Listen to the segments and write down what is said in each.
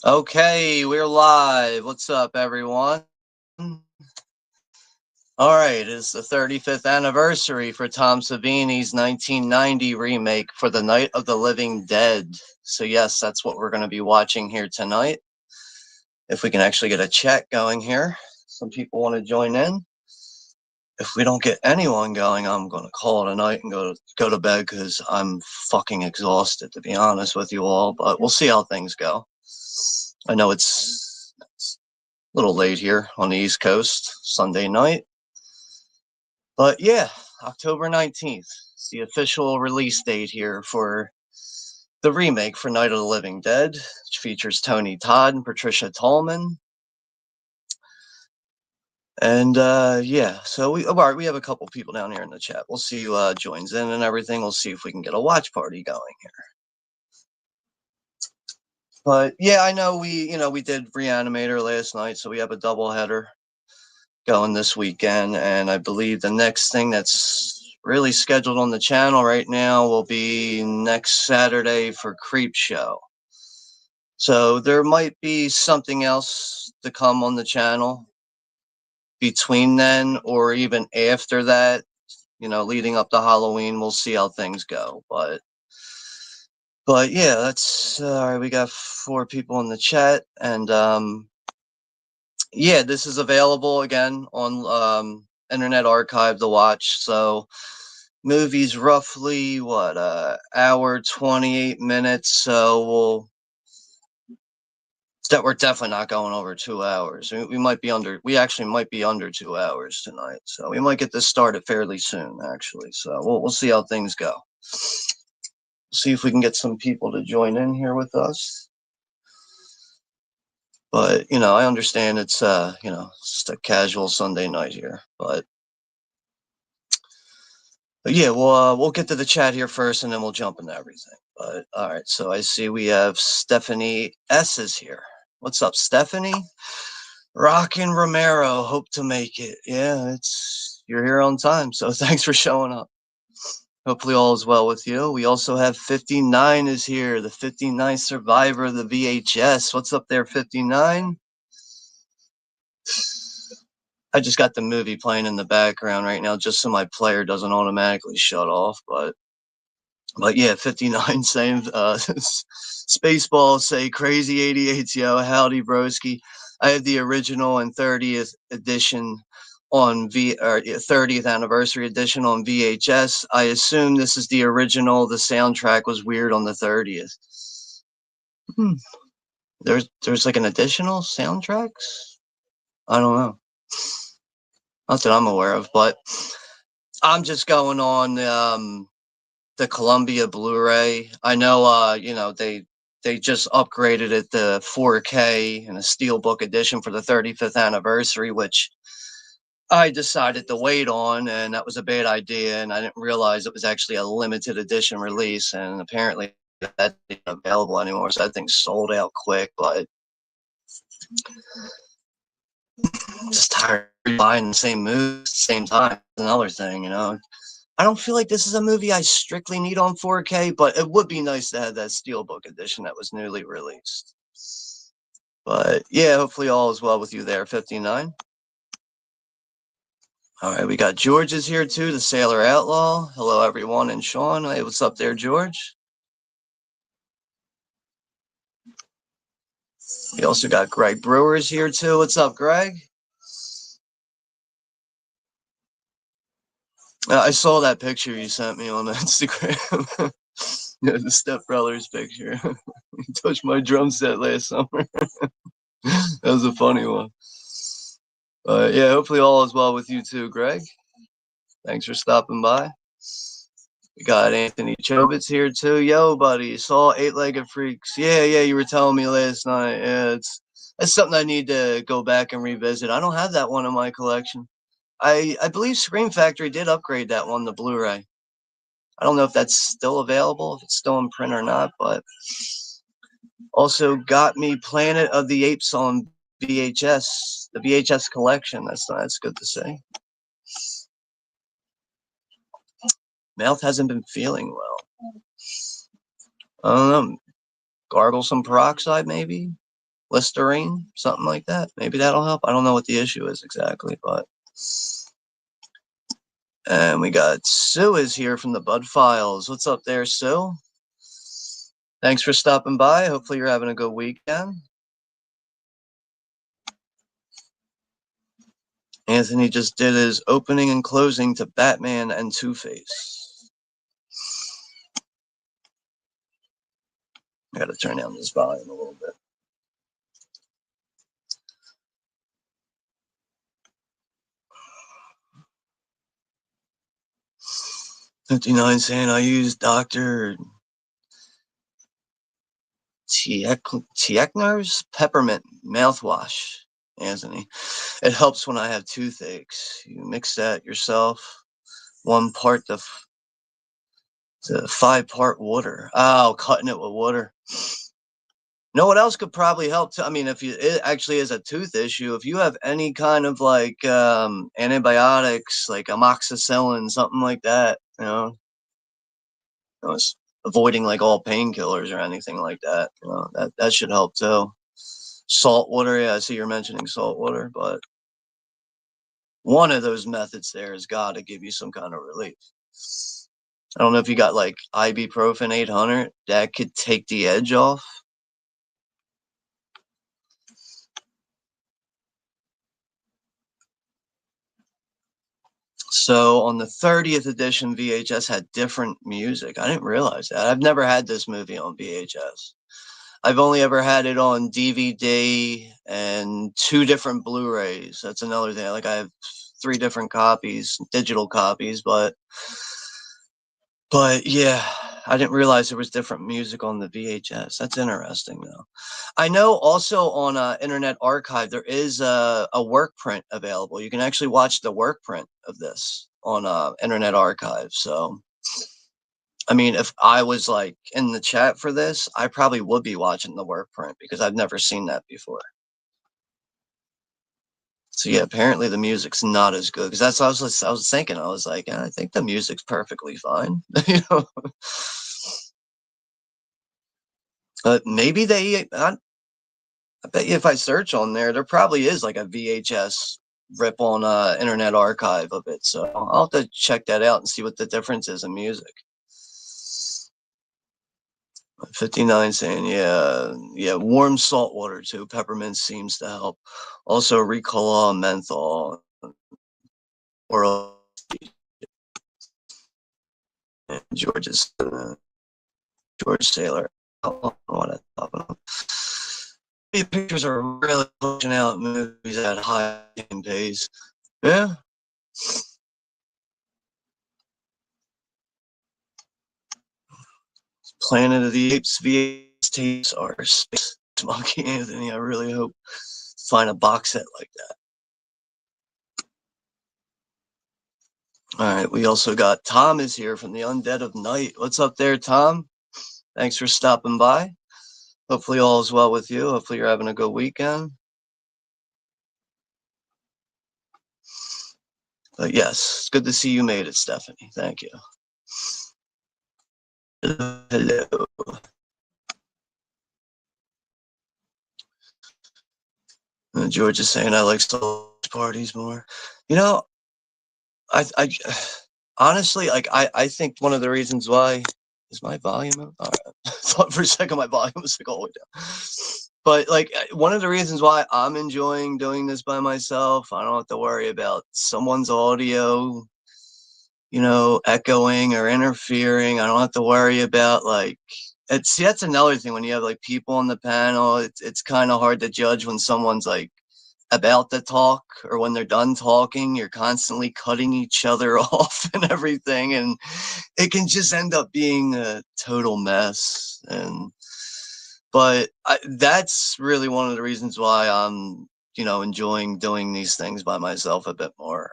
Okay, we're live. What's up, everyone? All right, it's the 35th anniversary for Tom Savini's 1990 remake for The Night of the Living Dead. So, yes, that's what we're going to be watching here tonight. If we can actually get a chat going here, some people want to join in. If we don't get anyone going, I'm going to call it a night and go to bed because I'm fucking exhausted, to be honest with you all. But we'll see how things go. I know it's a little late here on the East Coast, Sunday night. But yeah, October 19th. It's the official release date here for the remake for Night of the Living Dead, which features Tony Todd and Patricia Tallman. And yeah, so all right, we have a couple people down here in the chat. We'll see who joins in and everything. We'll see if we can get a watch party going here. But yeah, I know we did Reanimator last night, so we have a double header going this weekend, and I believe the next thing that's really scheduled on the channel right now will be next Saturday for Creep Show. So there might be something else to come on the channel between then or even after that, leading up to Halloween. We'll see how things go. But yeah, that's all right. We got 4 people in the chat, and yeah, this is available again on Internet Archive to watch. So movie's roughly what hour 28 minutes. So we're definitely not going over 2 hours. We might be under. We actually might be under 2 hours tonight. So we might get this started fairly soon, actually. So we'll see how things go. See if we can get some people to join in here with us. But I understand it's just a casual Sunday night here. But yeah, we'll get to the chat here first, and then we'll jump into everything. But all right, so I see we have Stephanie S is here. What's up, Stephanie? Rockin' Romero, hope to make it. Yeah, you're here on time, so thanks for showing up. Hopefully all is well with you. We also have 59 is here, the 59 survivor of the VHS. What's up there, 59? I just got the movie playing in the background right now just so my player doesn't automatically shut off, but yeah, 59 saying Spaceball say crazy 88, yo, howdy broski. I have the original and 30th edition on 30th anniversary edition on VHS. I assume this is the original. The soundtrack was weird on the 30th. There's like an additional soundtracks? I don't know. Not that I'm aware of, but I'm just going on the Columbia Blu-ray. I know they just upgraded it to 4K and a Steelbook edition for the 35th anniversary, which I decided to wait on, and that was a bad idea, and I didn't realize it was actually a limited edition release, and apparently that's not available anymore, so that thing's sold out quick. But I'm just tired of buying the same movies at the same time. Another thing, I don't feel like this is a movie I strictly need on 4K, but it would be nice to have that Steelbook edition that was newly released. But yeah, hopefully all is well with you there, 59. All right, we got George is here too, the Sailor Outlaw. Hello, everyone, and Sean. Hey, what's up there, George? We also got Greg Brewers here too. What's up, Greg? I saw that picture you sent me on Instagram. Yeah, the Step Brothers picture. He touched my drum set last summer. That was a funny one. Yeah, hopefully all is well with you too, Greg. Thanks for stopping by. We got Anthony Chobits here too. Yo, buddy, saw Eight-Legged Freaks. Yeah, you were telling me last night. Yeah, that's something I need to go back and revisit. I don't have that one in my collection. I believe Scream Factory did upgrade that one to Blu-ray. I don't know if that's still available, if it's still in print or not, but also got me Planet of the Apes on VHS, the VHS collection. That's good to say. Mouth hasn't been feeling well. I don't know. Gargle some peroxide, maybe. Listerine, something like that. Maybe that'll help. I don't know what the issue is exactly, but. And we got Sue is here from the Bud Files. What's up there, Sue? Thanks for stopping by. Hopefully you're having a good weekend. Anthony just did his opening and closing to Batman and Two-Face. I got to turn down this volume a little bit. $59 saying I use Dr. Tiekner's peppermint mouthwash, Anthony. It helps when I have toothaches. You mix that yourself. 1 part to 5-part water. Oh, cutting it with water. You know what else could probably help too? I mean, if it actually is a tooth issue, if you have any kind of like antibiotics, like amoxicillin, something like that, avoiding like all painkillers or anything like that, that should help too. Salt water, yeah, I see you're mentioning salt water, but one of those methods there has got to give you some kind of relief. I don't know if you got like ibuprofen 800 that could take the edge off. So on the 30th edition VHS had different music. I didn't realize that. I've never had this movie on VHS. I've only ever had it on DVD and 2 different Blu-rays. That's another thing. Like I have 3 different copies, digital copies, but yeah, I didn't realize there was different music on the VHS. That's interesting though. I know also on Internet Archive, there is a work print available. You can actually watch the work print of this on Internet Archive. So, I mean, if I was like in the chat for this, I probably would be watching the work print because I've never seen that before. So yeah, apparently the music's not as good because that's what I was thinking. I was like, I think the music's perfectly fine, But maybe I bet you if I search on there, there probably is like a VHS rip on Internet Archive of it. So I'll have to check that out and see what the difference is in music. 59 saying, yeah, warm salt water too. Peppermint seems to help. Also, Ricola, menthol, or George's George Sailor. I don't know what I'm talking about. These pictures are really pushing out movies at high pace. Yeah. Planet of the Apes VHS tapes are Space Monkey Anthony. I really hope to find a box set like that. All right, we also got Tom is here from the Undead of Night. What's up there, Tom? Thanks for stopping by. Hopefully all is well with you. Hopefully you're having a good weekend. But yes, it's good to see you made it, Stephanie. Thank you. Hello. George is saying I like solo parties more. You know, I honestly, like, I think one of the reasons why is my volume up? All right. I thought for a second my volume was like all the way down. But like one of the reasons why I'm enjoying doing this by myself, I don't have to worry about someone's audio, echoing or interfering. I don't have to worry about like that's another thing when you have like people on the panel, it's kind of hard to judge when someone's like about to talk or when they're done talking. You're constantly cutting each other off and everything, and it can just end up being a total mess. But that's really one of the reasons why I'm enjoying doing these things by myself a bit more,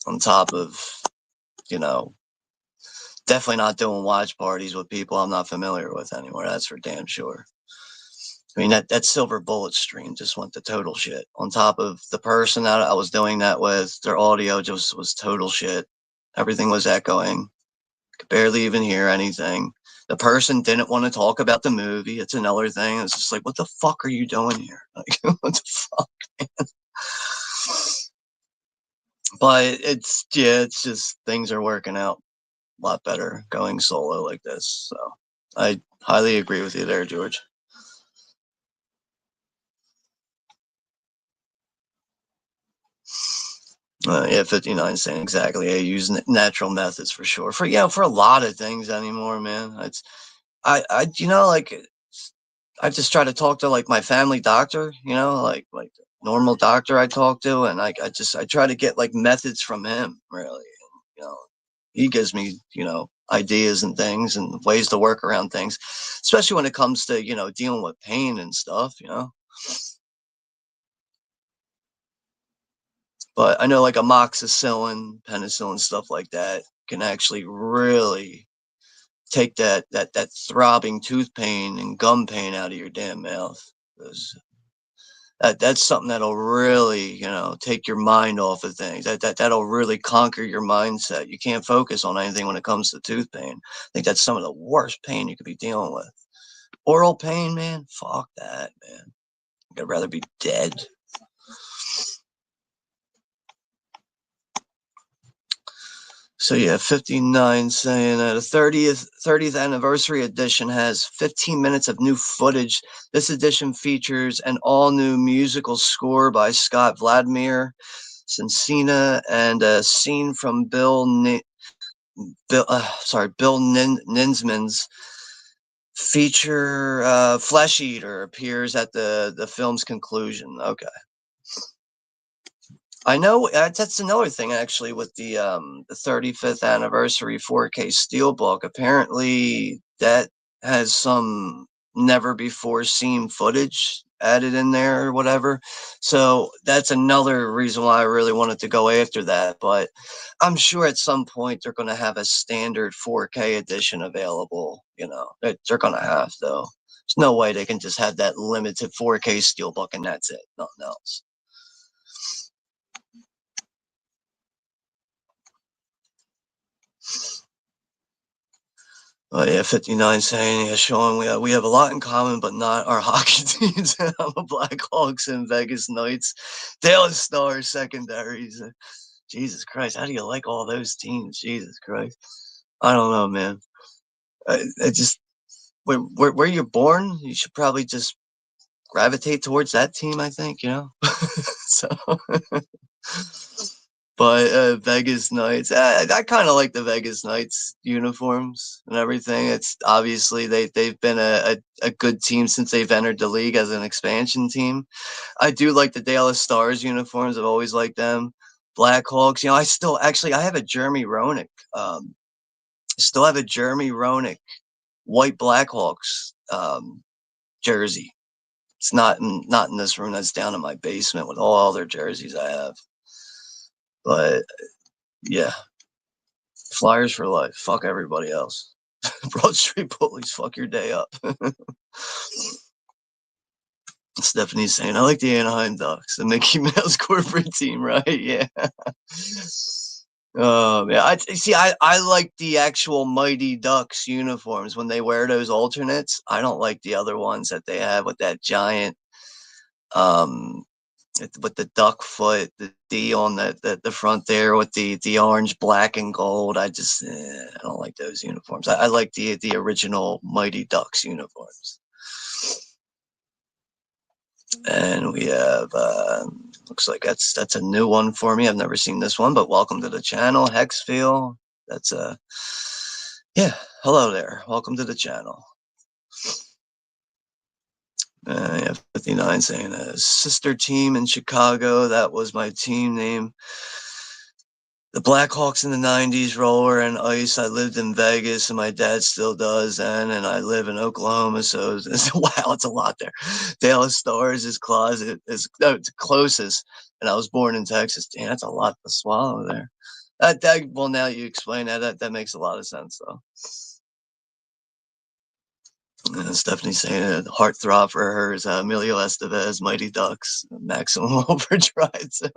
on top of definitely not doing watch parties with people I'm not familiar with anymore. That's for damn sure. I mean, that Silver Bullet stream just went to total shit. On top of the person that I was doing that with, their audio just was total shit. Everything was echoing. Could barely even hear anything. The person didn't want to talk about the movie. It's another thing. It's just like, what the fuck are you doing here? Like, what the fuck, man? But it's just things are working out a lot better going solo like this. So I highly agree with you there, George. Yeah, 59 saying exactly. I use natural methods for sure. For a lot of things anymore, man. Like I just try to talk to like my family doctor, like normal doctor I talk to, and I try to get like methods from him, really. You know, he gives me, ideas and things and ways to work around things, especially when it comes to, dealing with pain and stuff. But I know like amoxicillin, penicillin, stuff like that can actually really take that throbbing tooth pain and gum pain out of your damn mouth. That's something that'll really, take your mind off of things. That'll really conquer your mindset. You can't focus on anything when it comes to tooth pain. I think that's some of the worst pain you could be dealing with. Oral pain, man, fuck that, man. I'd rather be dead. So yeah, 59 saying the 30th anniversary edition has 15 minutes of new footage. This edition features an all new musical score by Scott Vladimir Cincina and a scene from Bill Ninsman's feature. Flesh Eater appears at the film's conclusion. Okay. I know that's another thing actually with the 35th anniversary 4K Steelbook. Apparently, that has some never before seen footage added in there or whatever. So that's another reason why I really wanted to go after that. But I'm sure at some point they're going to have a standard 4K edition available. They're going to have though. There's no way they can just have that limited 4K Steelbook and that's it. Nothing else. Oh yeah, 59 saying, yeah, Sean, we have a lot in common, but not our hockey teams. I'm a Blackhawks and Vegas Knights, Dallas Stars secondaries. Jesus Christ, how do you like all those teams? Jesus Christ, I don't know, man. I just where you're born, you should probably just gravitate towards that team. I think. So. But Vegas Knights, I kind of like the Vegas Knights uniforms and everything. It's obviously they've been a good team since they've entered the league as an expansion team. I do like the Dallas Stars uniforms. I've always liked them. Blackhawks, I have a Jeremy Roenick. Still have a Jeremy Roenick white Blackhawks jersey. It's not in this room. That's down in my basement with all other jerseys I have. But yeah, Flyers for life. Fuck everybody else. Broad Street Bullies. Fuck your day up. Stephanie's saying, I like the Anaheim Ducks, the Mickey Mouse corporate team, right? Yeah. Yeah. I like the actual Mighty Ducks uniforms when they wear those alternates. I don't like the other ones that they have with that giant um with the duck foot, the D on the front there with the orange, black, and gold. I don't like those uniforms. I like the original Mighty Ducks uniforms. And we have looks like that's a new one for me. I've never seen this one, but welcome to the channel, Hexfield. That's yeah. Hello there. Welcome to the channel. Yeah, 59 saying a sister team in Chicago. That was my team name. The Blackhawks in the 90s, roller and ice. I lived in Vegas and my dad still does. And I live in Oklahoma. So wow, it's a lot there. Dallas Stars is closet is it's closest. And I was born in Texas. Damn, that's a lot to swallow there. Well, now you explain that makes a lot of sense though. Stephanie saying a heartthrob for her is Emilio Estevez, Mighty Ducks, Maximum Overdrive. So,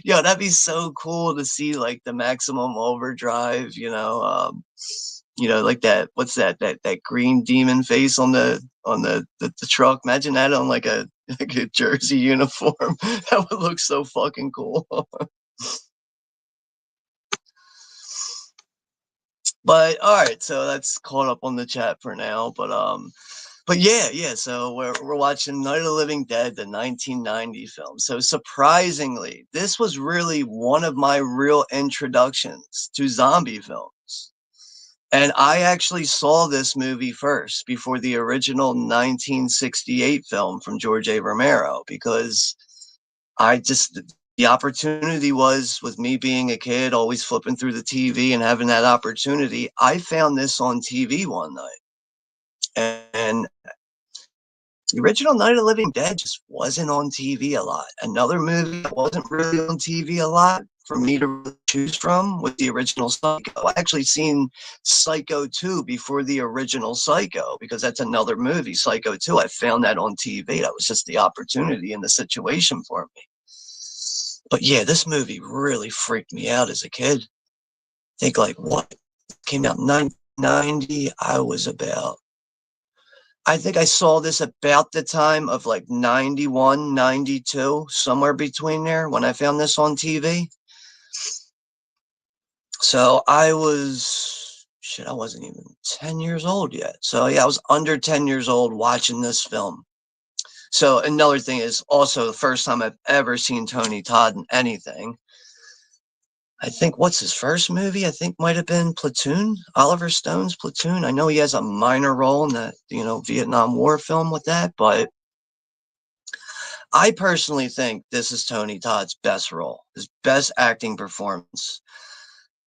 that'd be so cool to see like the Maximum Overdrive, like that. What's that? That green demon face on the truck. Imagine that on like a jersey uniform. That would look so fucking cool. But all right, so that's caught up on the chat for now. But yeah. So we're watching Night of the Living Dead, the 1990 film. So surprisingly, this was really one of my real introductions to zombie films. And I actually saw this movie first before the original 1968 film from George A. Romero, because I just, the opportunity was, with me being a kid, always flipping through the TV and having that opportunity. I found this on TV one night. And the original Night of the Living Dead just wasn't on TV a lot. Another movie that wasn't really on TV a lot for me to really choose from was the original Psycho. I actually seen Psycho 2 before the original Psycho, because that's another movie, Psycho 2. I found that on TV. That was just the opportunity and the situation for me. But yeah, this movie really freaked me out as a kid. I think, like, what came out in 1990? I think I saw this about the time of like 91, 92, somewhere between there when I found this on TV. So I wasn't even 10 years old yet. So yeah, I was under 10 years old watching this film. So another thing is also the first time I've ever seen Tony Todd in anything. I think, what's his first movie? I think might have been Platoon, Oliver Stone's Platoon. I know he has a minor role in the, Vietnam War film with that, but I personally think this is Tony Todd's best role, his best acting performance.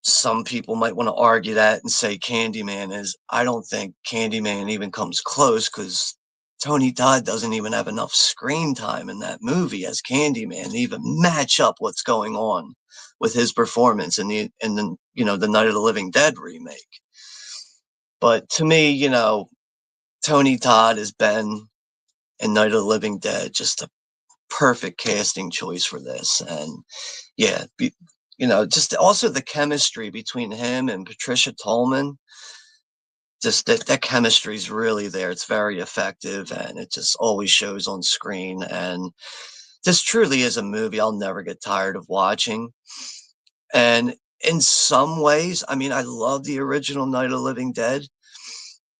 Some people might want to argue that and say Candyman is. I don't think Candyman even comes close, because Tony Todd doesn't even have enough screen time in that movie as Candyman to even match up what's going on with his performance in the Night of the Living Dead remake. But to me, Tony Todd has been in Night of the Living Dead just a perfect casting choice for this. And yeah, just also the chemistry between him and Patricia Tallman, just that chemistry is really there. It's very effective, and it just always shows on screen. And this truly is a movie I'll never get tired of watching. And in some ways, I mean, I love the original Night of the Living Dead.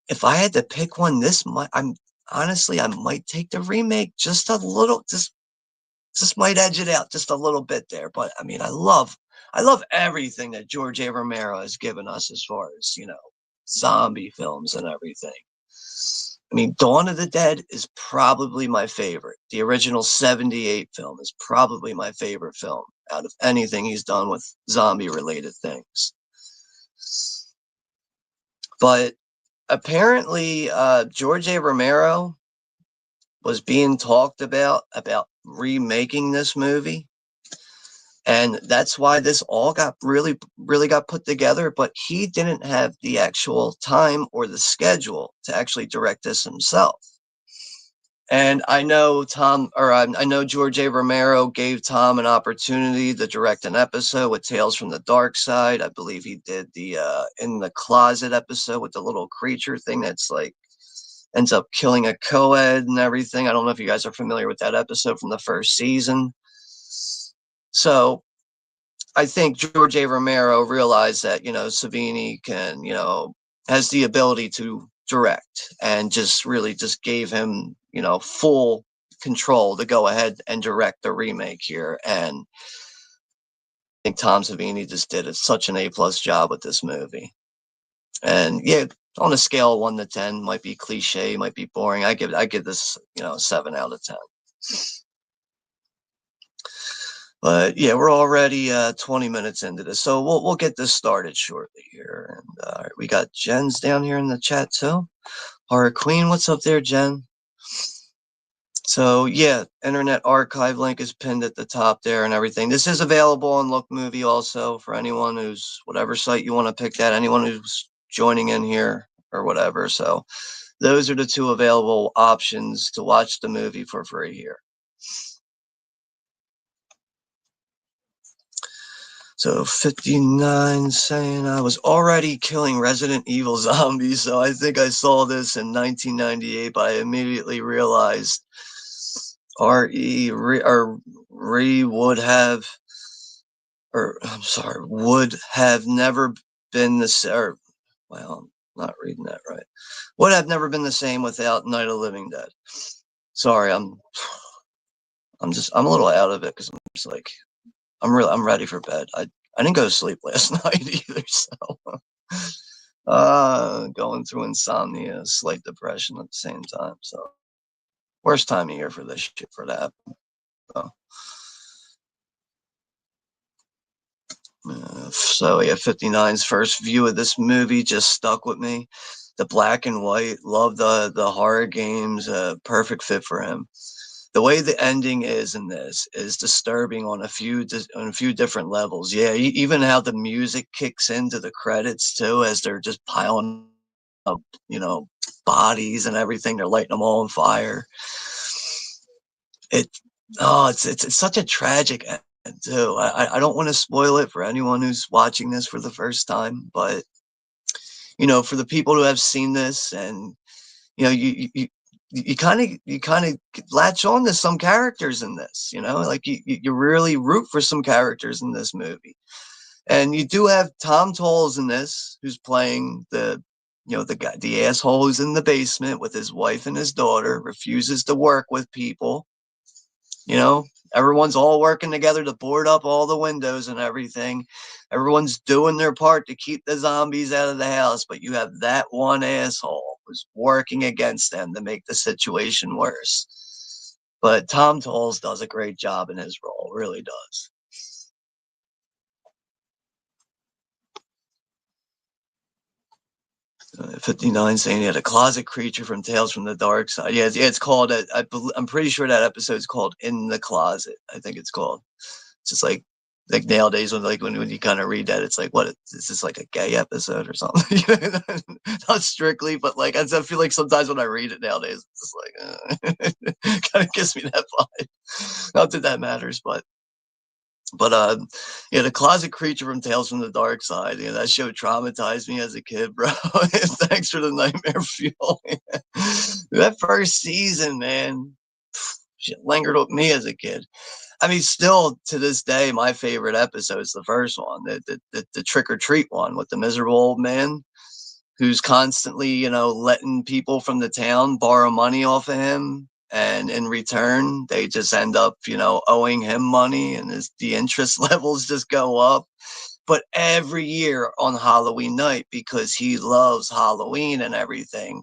If I had to pick one, I might take the remake just a little, just might edge it out just a little bit there. But I mean, I love everything that George A. Romero has given us as far as, zombie films and everything. I mean, Dawn of the Dead is probably my favorite. The original 78 film is probably my favorite film out of anything he's done with zombie related things. But apparently, George A. Romero was being talked about remaking this movie. And that's why this all got really got put together. But he didn't have the actual time or the schedule to actually direct this himself. And I know I know George A. Romero gave Tom an opportunity to direct an episode with Tales from the Dark Side. I believe he did the In the Closet episode with the little creature thing that's like ends up killing a co-ed and everything. I don't know if you guys are familiar with that episode from the first season. So I think George A. Romero realized that, Savini can, has the ability to direct, and just really just gave him, full control to go ahead and direct the remake here. And I think Tom Savini just did such an A+ job with this movie. And yeah, on a scale of 1 to 10, might be cliche, might be boring. I give this, 7 out of 10. But yeah, we're already 20 minutes into this, so we'll get this started shortly here. And we got Jen's down here in the chat too. Horror Queen, what's up there, Jen? So yeah, Internet Archive link is pinned at the top there and everything. This is available on Look Movie also for anyone who's, whatever site you want to pick that, anyone who's joining in here or whatever. So those are the two available options to watch the movie for free here. So 59 saying I was already killing Resident Evil zombies. So I think I saw this in 1998, but I immediately realized Re would have, or I'm sorry, would have never been the same. Well, I'm not reading that right. Would have never been the same without Night of the Living Dead. Sorry, I'm a little out of it because I'm just like I'm ready for bed. I didn't go to sleep last night either, so going through insomnia, slight depression at the same time. So worst time of year for this shit for that. So, so yeah, 59's first view of this movie just stuck with me. The black and white, love the horror games, perfect fit for him. The way the ending is in this is disturbing on a few different levels. Yeah, even how the music kicks into the credits too, as they're just piling up, you know, bodies and everything. They're lighting them all on fire. It, it's such a tragic end too. I don't want to spoil it for anyone who's watching this for the first time, but you know, for the people who have seen this, and you know, you kind of latch on to some characters in this, you know, like you really root for some characters in this movie. And you do have Tom Tolles in this, who's playing the, you know, the guy, the asshole who's in the basement with his wife and his daughter, refuses to work with people. You know, everyone's all working together to board up all the windows and everything. Everyone's doing their part to keep the zombies out of the house, but you have that one asshole who's working against them to make the situation worse. But Tom Tolles does a great job in his role, really does. 59 saying he had a closet creature from Tales from the Dark Side. Yeah, it's called. I'm pretty sure that episode is called "In the Closet." I think it's called. It's just like nowadays when you kind of read that, it's like, what is this, like a gay episode or something? Not strictly, but like I feel like sometimes when I read it nowadays, it's just like kind of gives me that vibe. Not that that matters, but yeah, the closet creature from Tales from the Dark Side. Yeah, that show traumatized me as a kid, bro. Thanks for the nightmare fuel. That first season, man, shit lingered with me as a kid. I mean, still to this day, my favorite episode is the first one, the trick or treat one with the miserable old man who's constantly, you know, letting people from the town borrow money off of him. And in return, they just end up, you know, owing him money, and the interest levels just go up. But every year on Halloween night, because he loves Halloween and everything,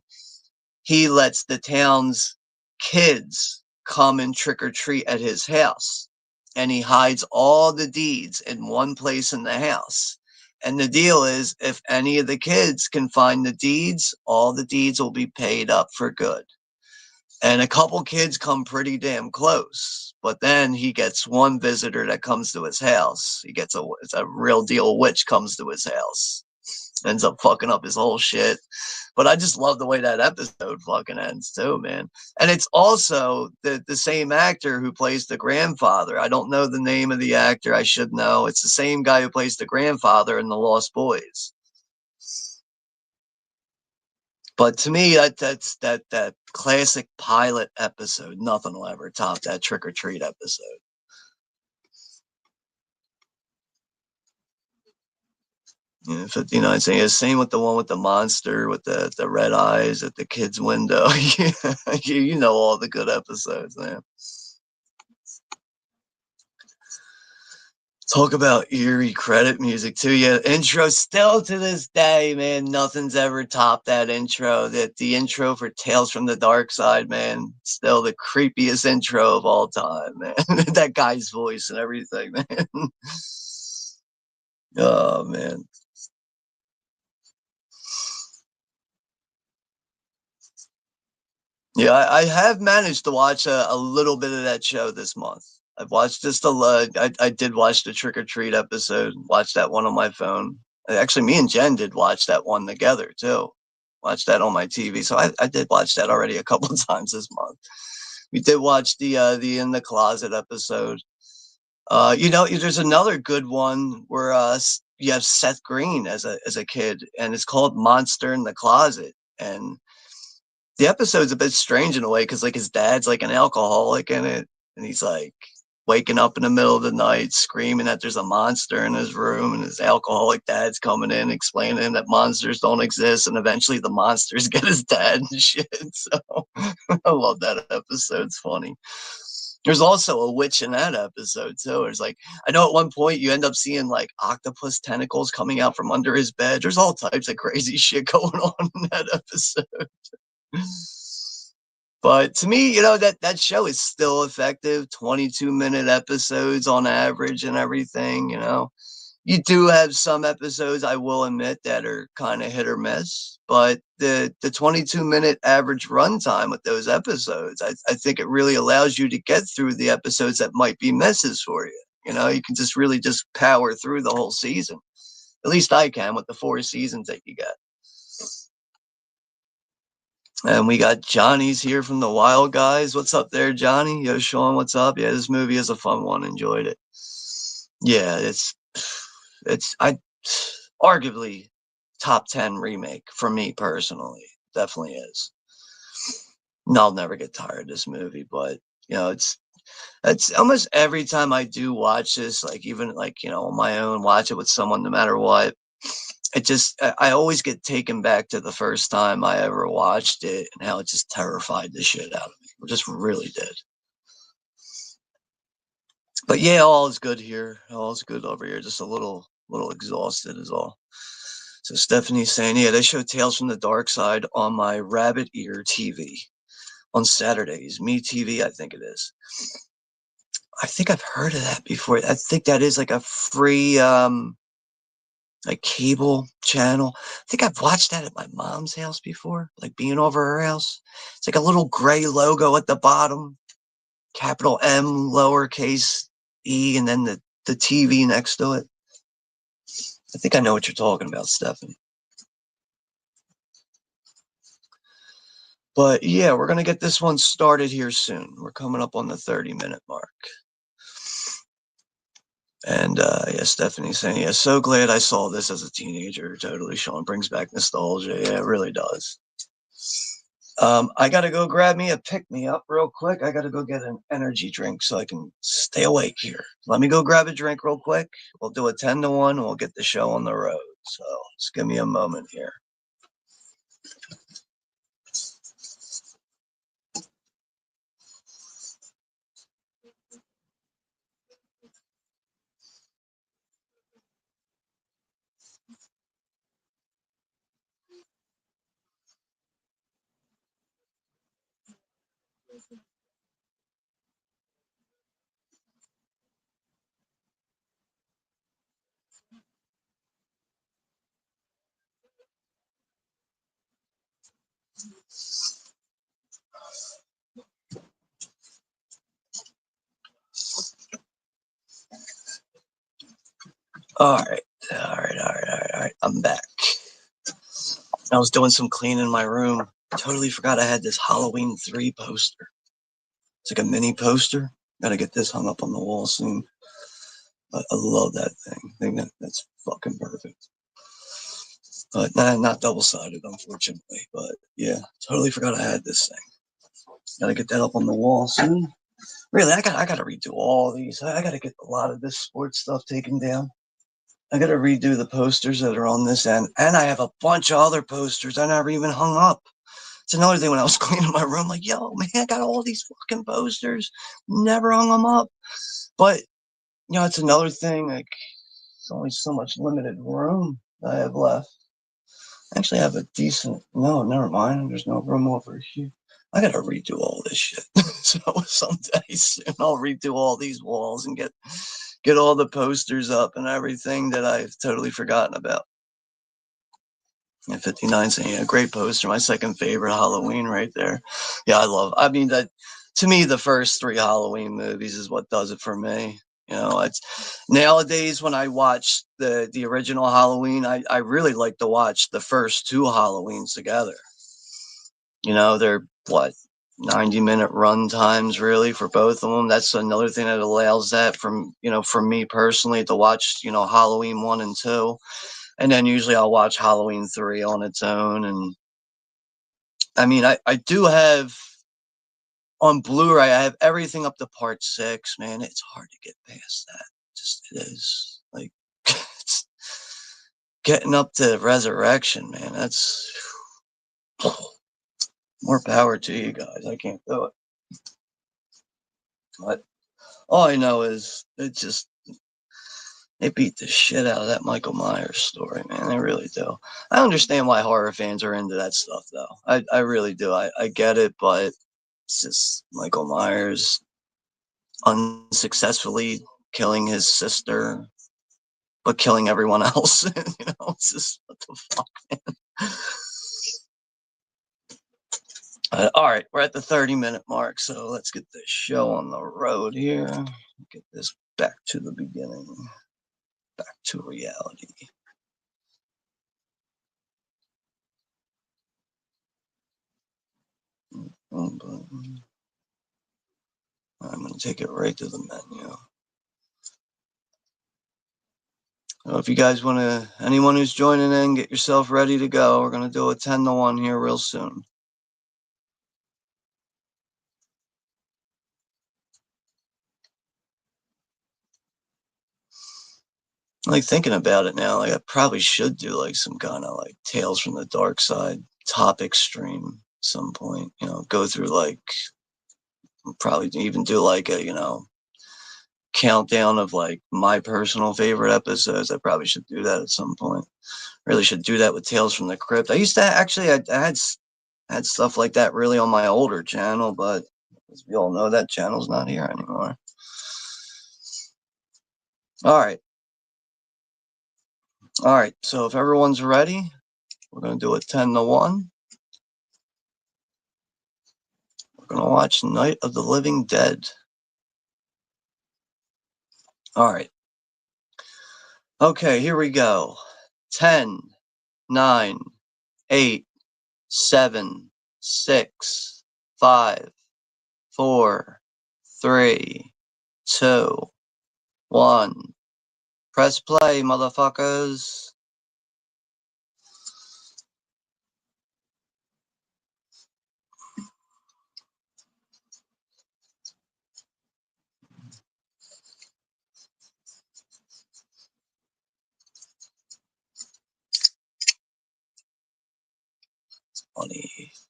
he lets the town's kids come and trick or treat at his house. And he hides all the deeds in one place in the house. And the deal is, if any of the kids can find the deeds, all the deeds will be paid up for good. And a couple kids come pretty damn close. But then he gets one visitor that comes to his house. It's a real deal witch comes to his house. Ends up fucking up his whole shit. But I just love the way that episode fucking ends too, man. And it's also the same actor who plays the grandfather. I don't know the name of the actor. I should know. It's the same guy who plays the grandfather in The Lost Boys. But to me, that classic pilot episode. Nothing will ever top that trick or treat episode. Yeah, 59 saying yeah, same with the one with the monster with the red eyes at the kid's window. Yeah, you know all the good episodes, man. Talk about eerie credit music too. Yeah, intro still to this day, man. Nothing's ever topped that intro. That the intro for Tales from the Dark Side, man. Still the creepiest intro of all time, man. That guy's voice and everything, man. Oh man. Yeah, I have managed to watch a little bit of that show this month. I've watched just a lot. I did watch the Trick or Treat episode. Watched that one on my phone. Actually, me and Jen did watch that one together too. Watched that on my TV. So I did watch that already a couple of times this month. We did watch the In the Closet episode. There's another good one where you have Seth Green as a kid, and it's called Monster in the Closet. And the episode's a bit strange in a way because like his dad's like an alcoholic in it, and he's like waking up in the middle of the night screaming that there's a monster in his room, and his alcoholic dad's coming in explaining that monsters don't exist, and eventually the monsters get his dad and shit. So I love that episode. It's funny. There's also a witch in that episode too. There's like, I know at one point you end up seeing like octopus tentacles coming out from under his bed. There's all types of crazy shit going on in that episode. But to me, that show is still effective. 22-minute episodes on average and everything. You do have some episodes, I will admit, that are kind of hit or miss, but the 22-minute average runtime with those episodes, I think it really allows you to get through the episodes that might be misses for you. You can just really just power through the whole season. At least I can with the 4 seasons that you get. And we got Johnny's here from the Wild Guys. What's up there, Johnny? Yo, Sean, what's up? Yeah, this movie is a fun one. Enjoyed it. Yeah, it's I arguably top 10 remake for me personally. Definitely is. And I'll never get tired of this movie, but it's almost every time I do watch this, like even like on my own, watch it with someone, no matter what. I always get taken back to the first time I ever watched it and how it just terrified the shit out of me. It just really did. But yeah, all is good here. All is good over here. Just a little exhausted is all. So Stephanie's saying, yeah, they show Tales from the Dark Side on my Rabbit Ear TV on Saturdays. Me TV, I think it is. I think I've heard of that before. I think that is like a free like cable channel. I think I've watched that at my mom's house before, like being over her house. It's like a little gray logo at the bottom, capital M, lowercase e, and then the TV next to it. I think I know what you're talking about, Stephanie. But yeah, we're going to get this one started here soon. We're coming up on the 30-minute mark. And yeah, Stephanie's saying, yeah, so glad I saw this as a teenager. Totally, Sean, brings back nostalgia. Yeah, it really does. I got to go grab me a pick-me-up real quick. I got to go get an energy drink so I can stay awake here. Let me go grab a drink real quick. We'll do a 10 to 1. And we'll get the show on the road. So just give me a moment here. All right. All right. All right. All right. All right. I'm back. I was doing some cleaning in my room. Totally forgot I had this Halloween 3 poster. It's like a mini poster. Gotta get this hung up on the wall soon. I love that thing. I think that's fucking perfect. But nah, not double sided, unfortunately. But yeah, totally forgot I had this thing. Gotta get that up on the wall soon. Really, I gotta redo all these. I gotta get a lot of this sports stuff taken down. I gotta redo the posters that are on this end, and I have a bunch of other posters I never even hung up. It's another thing when I was cleaning my room, like, yo, man, I got all these fucking posters, never hung them up. But it's another thing. Like, it's only so much limited room I have left. Actually, I have a decent. No, never mind. There's no room over here. I gotta redo all this shit. So someday soon, I'll redo all these walls and get all the posters up and everything that I've totally forgotten about. And 59 saying, yeah, great poster. My second favorite Halloween right there. Yeah, I mean, that to me, the first 3 Halloween movies is what does it for me. It's nowadays when I watch the original Halloween, I really like to watch the first 2 Halloweens together. They're what, 90-minute run times really for both of them. That's another thing that allows that from, for me personally to watch, Halloween 1 and 2. And then usually I'll watch Halloween 3 on its own. And I mean, I do have on Blu-ray, I have everything up to part 6, man. It's hard to get past that. Just it is. Like it's getting up to Resurrection, man. That's more power to you guys. I can't do it. But all I know is they beat the shit out of that Michael Myers story, man. They really do. I understand why horror fans are into that stuff, though. I really do. I get it, but it's just Michael Myers unsuccessfully killing his sister, but killing everyone else. It's just, what the fuck, man? All right, we're at the 30-minute mark, so let's get this show on the road here. Get this back to the beginning, back to reality. I'm going to take it right to the menu. So if you guys want to, anyone who's joining in, get yourself ready to go. We're going to do a 10-1 here real soon. Like thinking about it now, like I probably should do like some kind of like Tales from the Dark Side topic stream at some point, go through like, probably even do like a, countdown of like my personal favorite episodes. I probably should do that at some point. Really should do that with Tales from the Crypt. I used to actually, I had stuff like that really on my older channel, but as we all know, that channel's not here anymore. All right. All right. So if everyone's ready, we're going to do a 10-1. We're going to watch Night of the Living Dead. All right. Okay, here we go. 10, 9, 8, 7, 6, 5, 4, 3, 2, 1. Press play, motherfuckers.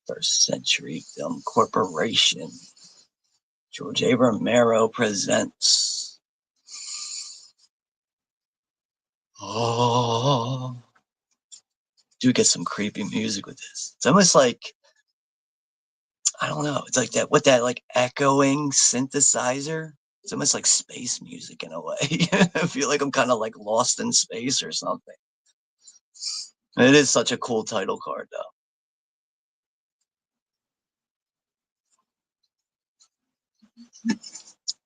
First Century Film Corporation. George A. Romero presents. Oh, do get some creepy music with this. It's almost like, I don't know. It's like that with that like echoing synthesizer. It's almost like space music in a way. I feel like I'm kind of like lost in space or something. It is such a cool title card, though.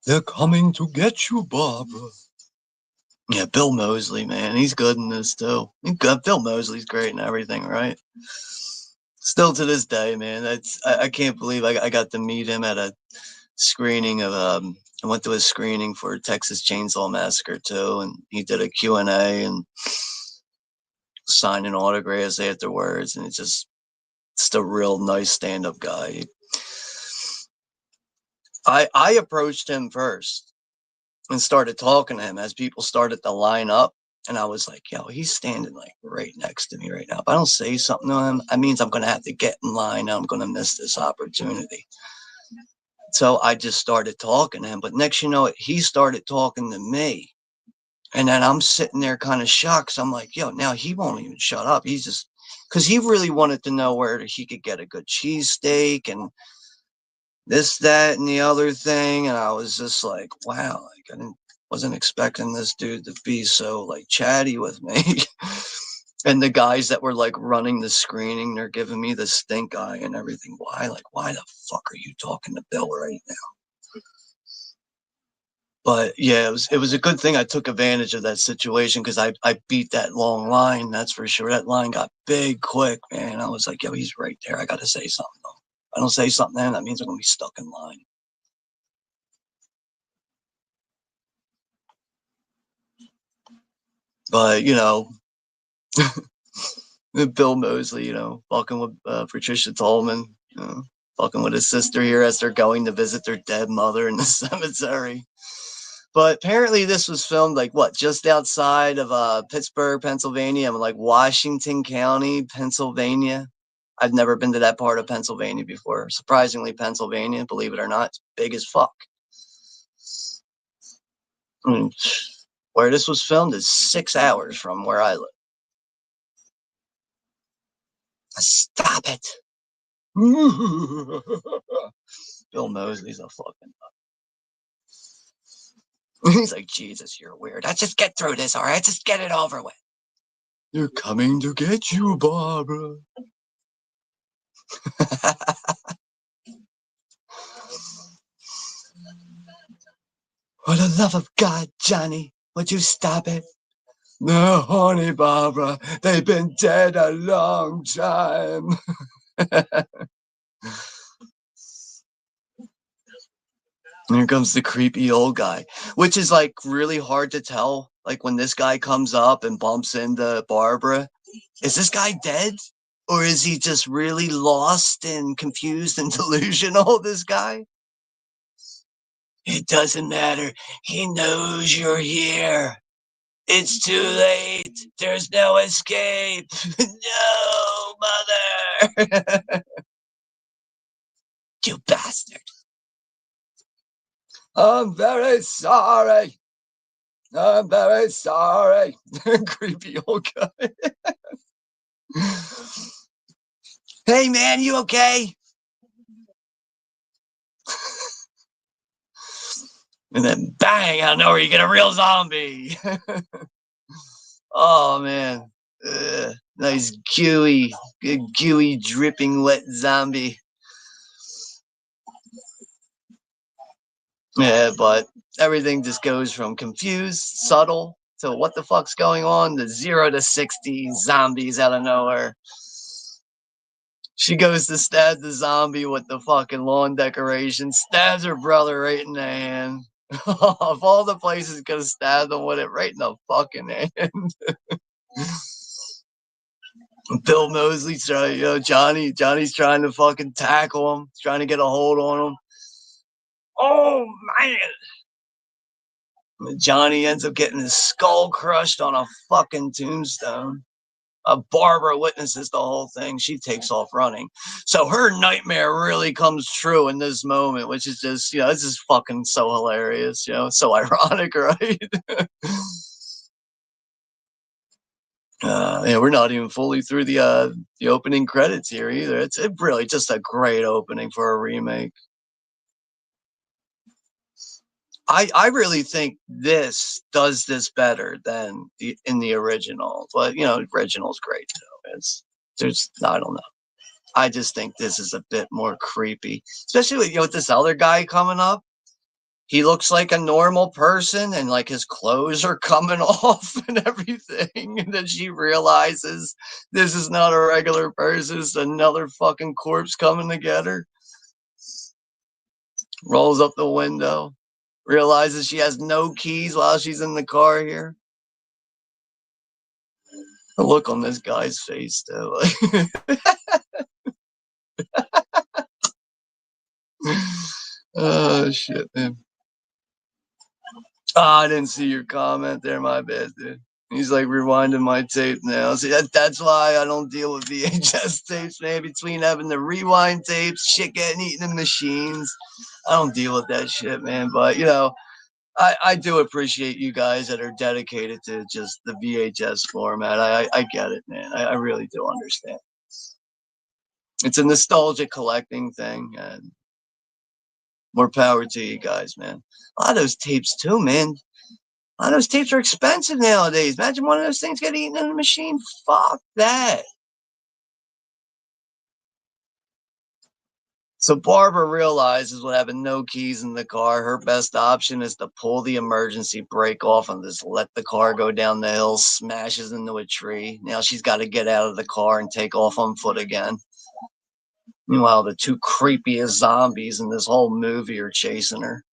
They're coming to get you, Barbara. Yeah, Bill Moseley, man, he's good in this too. Bill Moseley's great and everything, right? Still to this day, man, I can't believe I got to meet him at a screening of I went to a screening for Texas Chainsaw Massacre too, and he did a Q&A and signing autographs afterwards, and it's just a real nice stand-up guy. I approached him first and started talking to him as people started to line up. And I was like, yo, he's standing like right next to me right now. If I don't say something to him, that means I'm going to have to get in line. And I'm going to miss this opportunity. So I just started talking to him. But next, he started talking to me. And then I'm sitting there kind of shocked. So I'm like, yo, now he won't even shut up. He's just, because he really wanted to know where he could get a good cheesesteak and this, that, and the other thing. And I was just like, wow, like wasn't expecting this dude to be so like chatty with me. And the guys that were like running the screening, they're giving me the stink eye and everything. Why the fuck are you talking to Bill right now? But yeah, it was a good thing I took advantage of that situation, because I beat that long line, that's for sure. That line got big quick, man. I was like, yo, he's right there. I got to say something though. I don't say something then, that means I'm going to be stuck in line. But, you know, Bill Moseley, you know, fucking with Patricia Tallman, you know, fucking with his sister here as they're going to visit their dead mother in the cemetery. But apparently this was filmed like what, just outside of Pittsburgh, Pennsylvania, and like Washington County, Pennsylvania. I've never been to that part of Pennsylvania before. Surprisingly, Pennsylvania, believe it or not, it's big as fuck. I mean, where this was filmed is 6 hours from where I live. Stop it. Bill Moseley's a fucking. He's like, Jesus, you're weird. Let's just get through this, all right? Just get it over with. They're coming to get you, Barbara. For the love of God, Johnny, would you stop it? No, honey, Barbara, they've been dead a long time. Here comes the creepy old guy, which is like really hard to tell. Like when this guy comes up and bumps into Barbara, is this guy dead? Or is he just really lost and confused and delusional, this guy? It doesn't matter. He knows you're here. It's too late. There's no escape. No, mother. You bastard. I'm very sorry. I'm very sorry. Creepy old guy. Hey, man, you okay? And then bang, out of nowhere, you get a real zombie. Oh, man. Nice gooey, dripping, wet zombie. Yeah, but everything just goes from confused, subtle, to what the fuck's going on, to 0 to 60 zombies out of nowhere. She goes to stab the zombie with the fucking lawn decoration, stabs her brother right in the hand. Of all the places could have stabbed him with it, right in the fucking hand. Bill Moseley's trying, you know, Johnny's trying to fucking tackle him, trying to get a hold on him. Oh man! Johnny ends up getting his skull crushed on a fucking tombstone. Barbara witnesses the whole thing. She takes off running. So her nightmare really comes true in this moment, which is just, you know, this is fucking so hilarious, you know, so ironic, right? Yeah, we're not even fully through the opening credits here either. It's really just a great opening for a remake. I really think this does this better than in the original, but you know, original's great too. I don't know. I just think this is a bit more creepy, especially with, you know, with this other guy coming up. He looks like a normal person, and like his clothes are coming off and everything. And then she realizes this is not a regular person; it's another fucking corpse coming to get her. Rolls up the window, realizes she has no keys while she's in the car here. The look on this guy's face, though. Oh shit, man. Oh, I didn't see your comment there. My bad, dude. He's like rewinding my tape now. See, that's why I don't deal with VHS tapes, man. Between having the rewind tapes, shit getting eaten in machines, I don't deal with that shit, man. But you know, I do appreciate you guys that are dedicated to just the VHS format. I get it, man. I really do understand. It's a nostalgic collecting thing, and more power to you guys, man. A lot of those tapes too, man. A lot of those tapes are expensive nowadays. Imagine one of those things getting eaten in a machine. Fuck that. So Barbara realizes with having no keys in the car, her best option is to pull the emergency brake off and just let the car go down the hill, smashes into a tree. Now she's got to get out of the car and take off on foot again. Meanwhile, the two creepiest zombies in this whole movie are chasing her.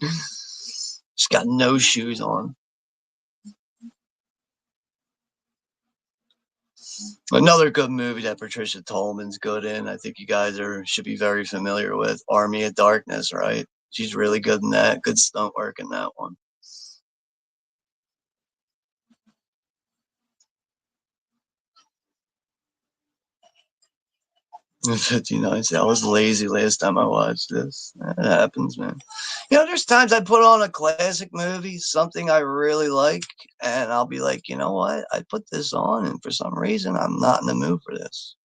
She's got no shoes on. Another good movie that Patricia Tolman's good in, I think you guys should be very familiar with, Army of Darkness, right? She's really good in that. Good stunt work in that one. 59. I was lazy last time I watched this. That happens, man. There's times I put on a classic movie, something I really like, and I'll be like, you know what? I put this on, and for some reason, I'm not in the mood for this.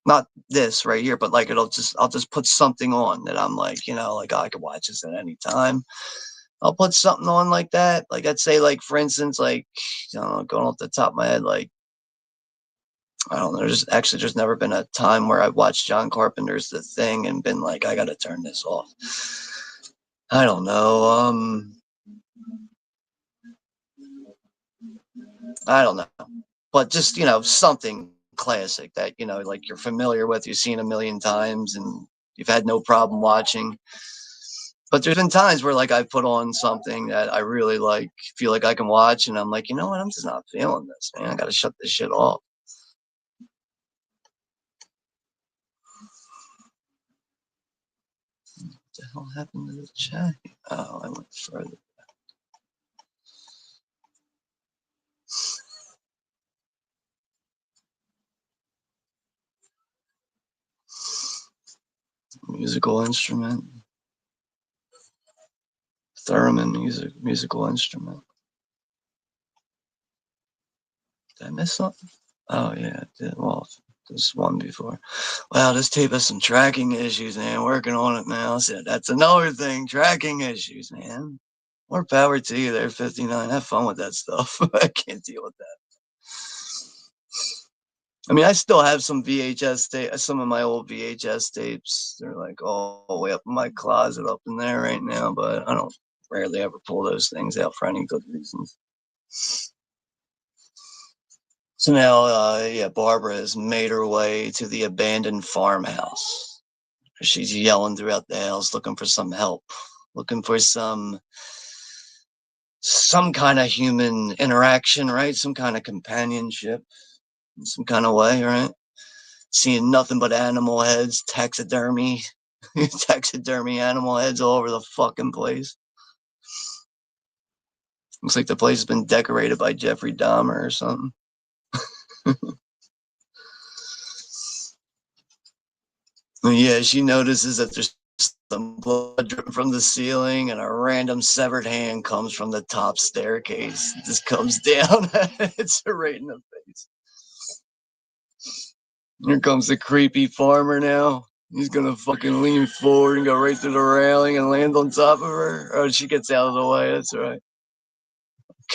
Not this right here, but like I'll just put something on that I'm like, like, oh, I could watch this at any time. I'll put something on like that. Like I'd say, like, for instance, like, going off the top of my head, like, I don't know. There's never been a time where I've watched John Carpenter's The Thing and been like, I gotta turn this off. I don't know. I don't know. But just, something classic that, like you're familiar with, you've seen a million times and you've had no problem watching. But there's been times where like I put on something that I really like, feel like I can watch, and I'm like, you know what, I'm just not feeling this, man. I gotta shut this shit off. What the hell happened to the chat? Oh, I went further. Musical instrument. Theremin musical instrument. Did I miss something? Oh yeah, I did. Well, this one before. Wow, this tape has some tracking issues, man. Working on it now. So that's another thing. Tracking issues, man. More power to you there, 59. Have fun with that stuff. I can't deal with that. I mean, I still have some VHS tape, some of my old VHS tapes. They're like all the way up in my closet up in there right now, but I don't rarely ever pull those things out for any good reasons. So now, Barbara has made her way to the abandoned farmhouse. She's yelling throughout the house, looking for some help, looking for some kind of human interaction, right? Some kind of companionship in some kind of way, right? Seeing nothing but animal heads, taxidermy, taxidermy animal heads all over the fucking place. Looks like the place has been decorated by Jeffrey Dahmer or something. Yeah, she notices that there's some blood dripping from the ceiling, and a random severed hand comes from the top staircase. It just comes down. It's her right in the face. Here comes the creepy farmer now. He's gonna fucking lean forward and go right through the railing and land on top of her. Oh, she gets out of the way. That's right.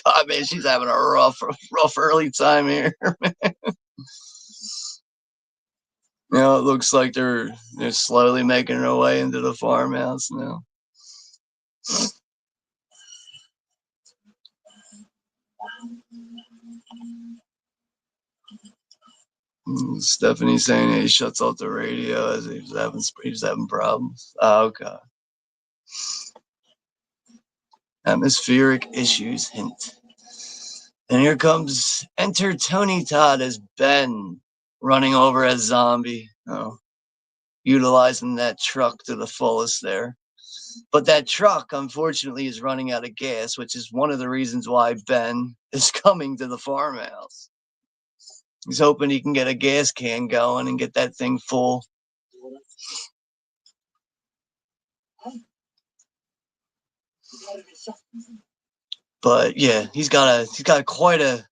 God, man, she's having a rough early time here. It looks like they're slowly making their way into the farmhouse now. Stephanie's saying he shuts off the radio as he's having problems. Oh, okay. Atmospheric issues hint. And here comes enter Tony Todd as Ben, running over as zombie. Oh, utilizing that truck to the fullest there. But that truck, unfortunately, is running out of gas, which is one of the reasons why Ben is coming to the farmhouse. He's hoping he can get a gas can going and get that thing full. But yeah, he's got quite a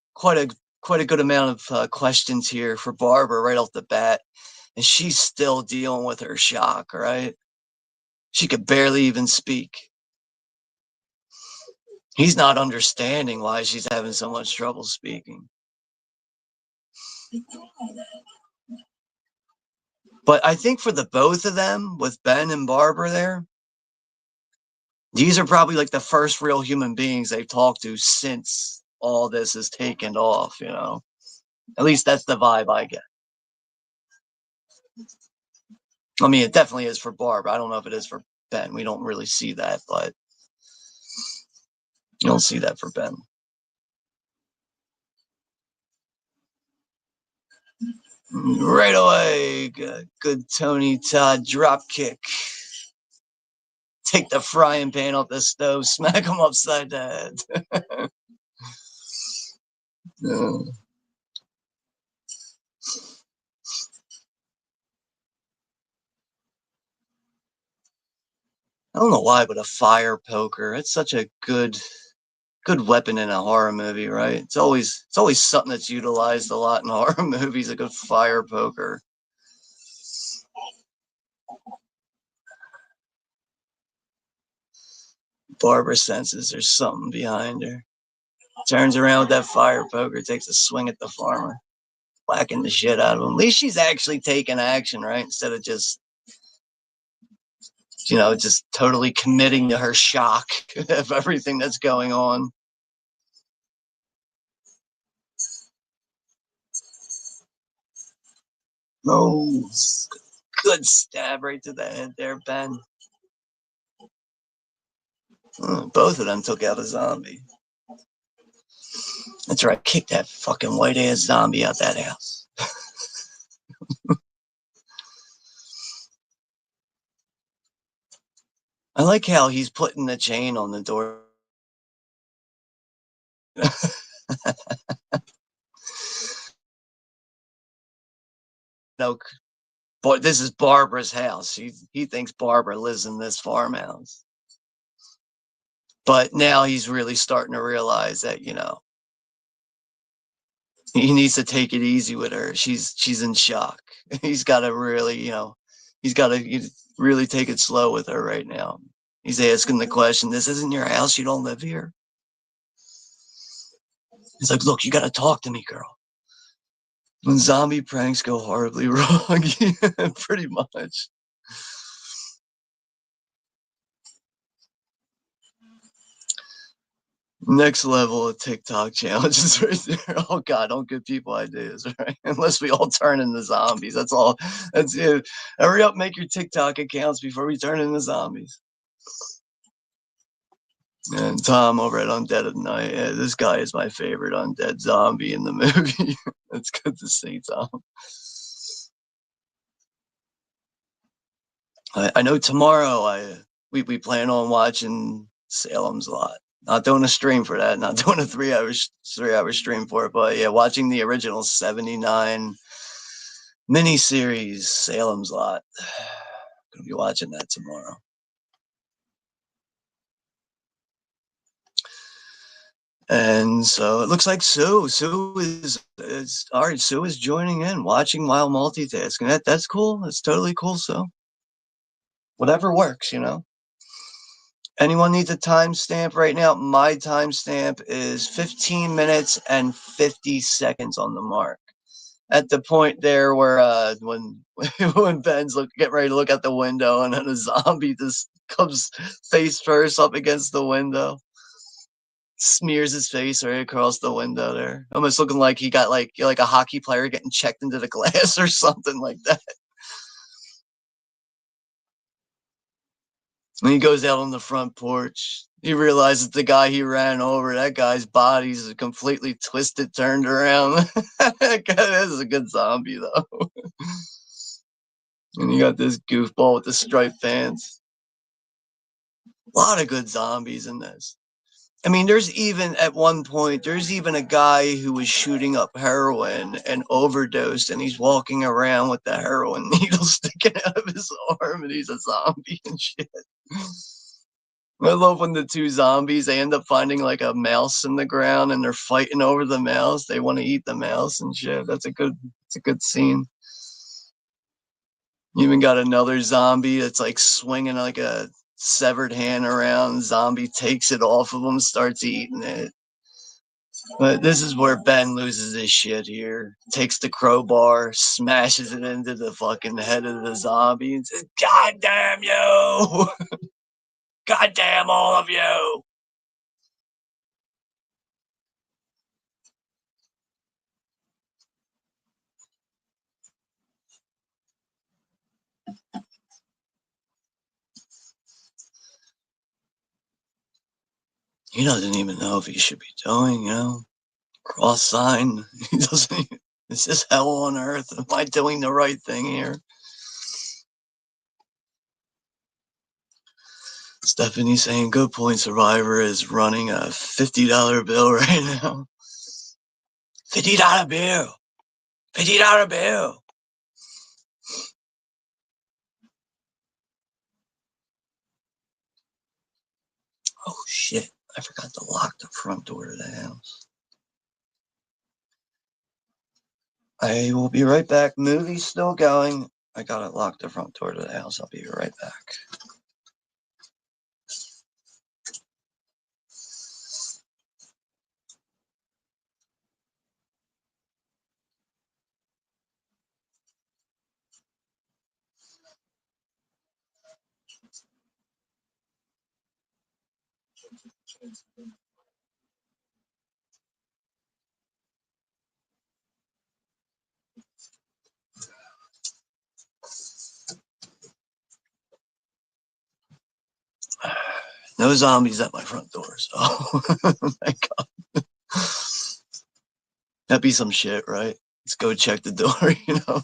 good amount of questions here for Barbara right off the bat, and she's still dealing with her shock. Right, she could barely even speak. He's not understanding why she's having so much trouble speaking. But I think for the both of them, with Ben and Barbara there, these are probably like the first real human beings they've talked to since all this has taken off. At least that's the vibe I get. I mean, it definitely is for Barb. I don't know if it is for Ben. We don't really see that, but you don't see that for Ben. Right away, good Tony Todd drop kick. Take the frying pan off the stove, smack him upside the head. I don't know why, but a fire poker, it's such a good weapon in a horror movie, right? It's always something that's utilized a lot in horror movies, a good fire poker. Barbara senses there's something behind her. Turns around with that fire poker, takes a swing at the farmer, whacking the shit out of him. At least she's actually taking action, right? Instead of just, just totally committing to her shock of everything that's going on. Oh, good stab right to the head there, Ben. Both of them took out a zombie. That's right. Kick that fucking white ass zombie out that house. I like how he's putting the chain on the door. No, but this is Barbara's house. He thinks Barbara lives in this farmhouse. But now he's really starting to realize that, he needs to take it easy with her. She's in shock. He's got to really, he's got to really take it slow with her right now. He's asking the question, this isn't your house, you don't live here. He's like, look, you got to talk to me, girl. When zombie pranks go horribly wrong, yeah, pretty much. Next level of TikTok challenges right there. Oh God, don't give people ideas, right? Unless we all turn into zombies. That's all. That's it. Hurry up, make your TikTok accounts before we turn into zombies. And Tom over at Undead at Night. Yeah, this guy is my favorite undead zombie in the movie. It's good to see Tom. I know tomorrow we plan on watching Salem's Lot. Not doing a stream for that. Not doing a 3 hour stream for it. But yeah, watching the original '79 miniseries Salem's Lot. Gonna be watching that tomorrow. And so it looks like Sue is all right. Sue is joining in, watching while multitasking. That's cool. That's totally cool. So whatever works. Anyone needs a timestamp right now? My timestamp is 15 minutes and 50 seconds on the mark. At the point there where when when Ben's getting ready to look out the window and then a zombie just comes face first up against the window, smears his face right across the window there, almost looking like he got like a hockey player getting checked into the glass or something like that. And he goes out on the front porch. He realizes the guy he ran over, that guy's body's completely twisted, turned around. That is a good zombie, though. And you got this goofball with the striped pants. A lot of good zombies in this. I mean, at one point, there's even a guy who was shooting up heroin and overdosed, and he's walking around with the heroin needle sticking out of his arm, and he's a zombie and shit. I love when the two zombies, they end up finding like a mouse in the ground and they're fighting over the mouse. They want to eat the mouse and shit. It's a good scene. You even got another zombie that's like swinging like a severed hand around. Zombie takes it off of him, starts eating it. But this is where Ben loses his shit here. Takes the crowbar, smashes it into the fucking head of the zombie and says, God damn you! God damn all of you! He doesn't even know if he should be doing, cross sign. He doesn't even, is this hell on earth? Am I doing the right thing here? Stephanie saying Good Point Survivor is running a $50 bill right now. $50 bill. $50 bill. Oh shit. I forgot to lock the front door to the house. I will be right back. Movie's still going. I gotta lock the front door to the house. I'll be right back. No zombies at my front door, so thank God. That'd be some shit, right? Let's go check the door,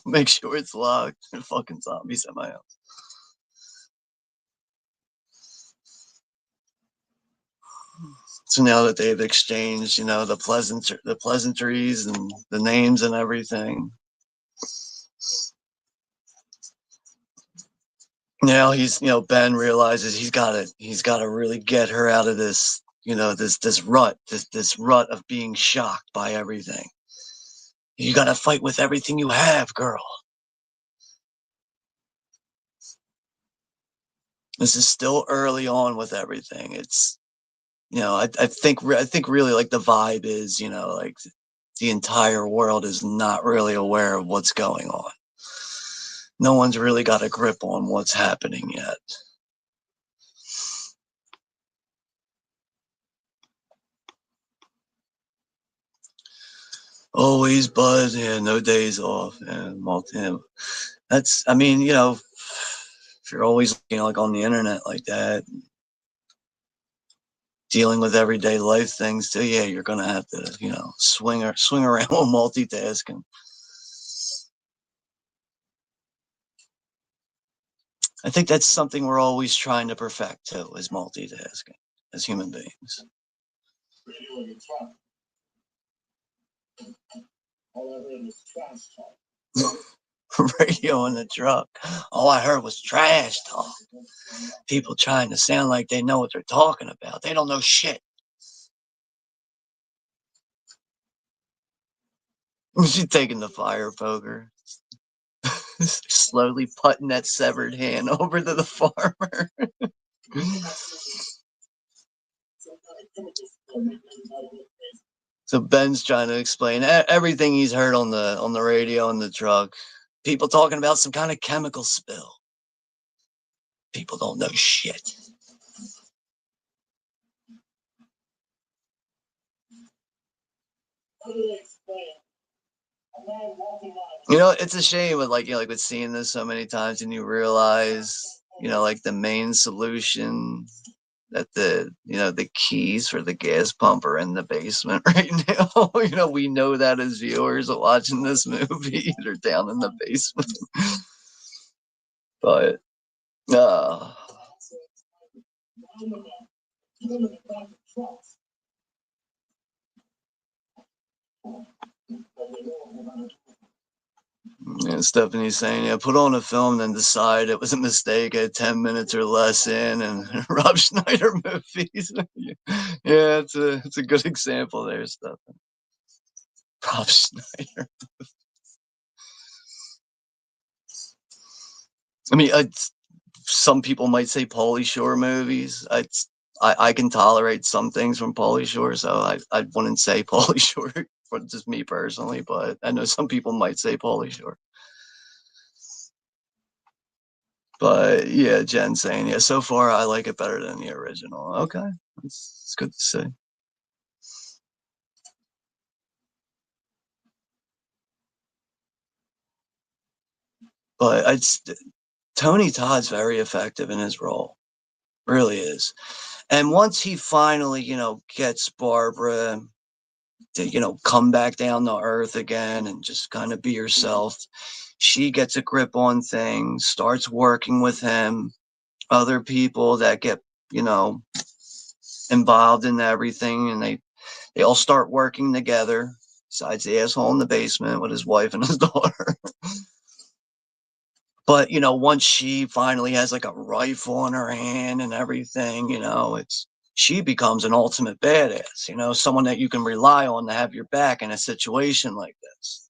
make sure it's locked. Fucking zombies at my house. So now that they've exchanged, the pleasantries and the names and everything, now Ben realizes he's gotta really get her out of this, this rut of being shocked by everything. You gotta fight with everything you have, girl. This is still early on with everything. It's I think really like the vibe is, like the entire world is not really aware of what's going on. No one's really got a grip on what's happening yet. Always buzz, yeah, no days off, and that's, I mean, if you're always like on the internet like that, dealing with everyday life things too, yeah, you're gonna have to, swing around with multitasking. I think that's something we're always trying to perfect too, is multitasking as human beings. Radio in the truck. All I heard was trash talk. People trying to sound like they know what they're talking about. They don't know shit. She's taking the fire poker, slowly putting that severed hand over to the farmer. So Ben's trying to explain everything he's heard on the radio in the truck. People talking about some kind of chemical spill. People don't know shit. It's a shame with like with seeing this so many times, and you realize, like the main solution, that the keys for the gas pump are in the basement right now. We know that as viewers watching this movie, they're down in the basement. But yeah, Stephanie's saying, yeah, put on a film, then decide it was a mistake at 10 minutes or less in, and Rob Schneider movies. Yeah, it's a good example there, Stephanie. Rob Schneider. I mean, some people might say Pauly Shore movies. I can tolerate some things from Pauly Shore, so I wouldn't say Pauly Shore for just me personally, but I know some people might say Pauly Shore. But yeah, Jen saying, yeah, so far I like it better than the original. Okay, it's good to see. But Tony Todd's very effective in his role, really is. And once he finally, gets Barbara to, come back down to earth again and just kind of be herself, she gets a grip on things, starts working with him, other people that get, you know, involved in everything, and they all start working together, besides the asshole in the basement with his wife and his daughter. But, once she finally has like a rifle in her hand and everything, she becomes an ultimate badass, someone that you can rely on to have your back in a situation like this.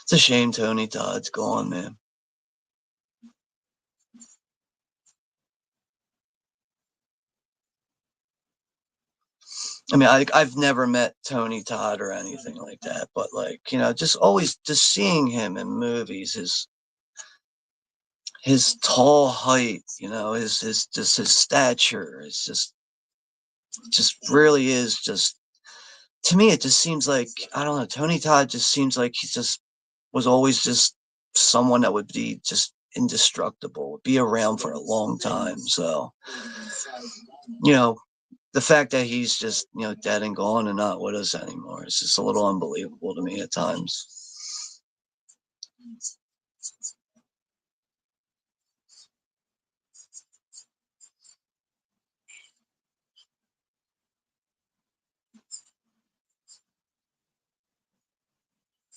It's a shame Tony Todd's gone, man. I mean, I've never met Tony Todd or anything like that, but like, just always just seeing him in movies, his tall height, his just his stature is just really is just, to me it just seems like, I don't know, Tony Todd just seems like he just was always just someone that would be just indestructible, would be around for a long time. So, you know, the fact that he's just, dead and gone and not with us anymore is just a little unbelievable to me at times.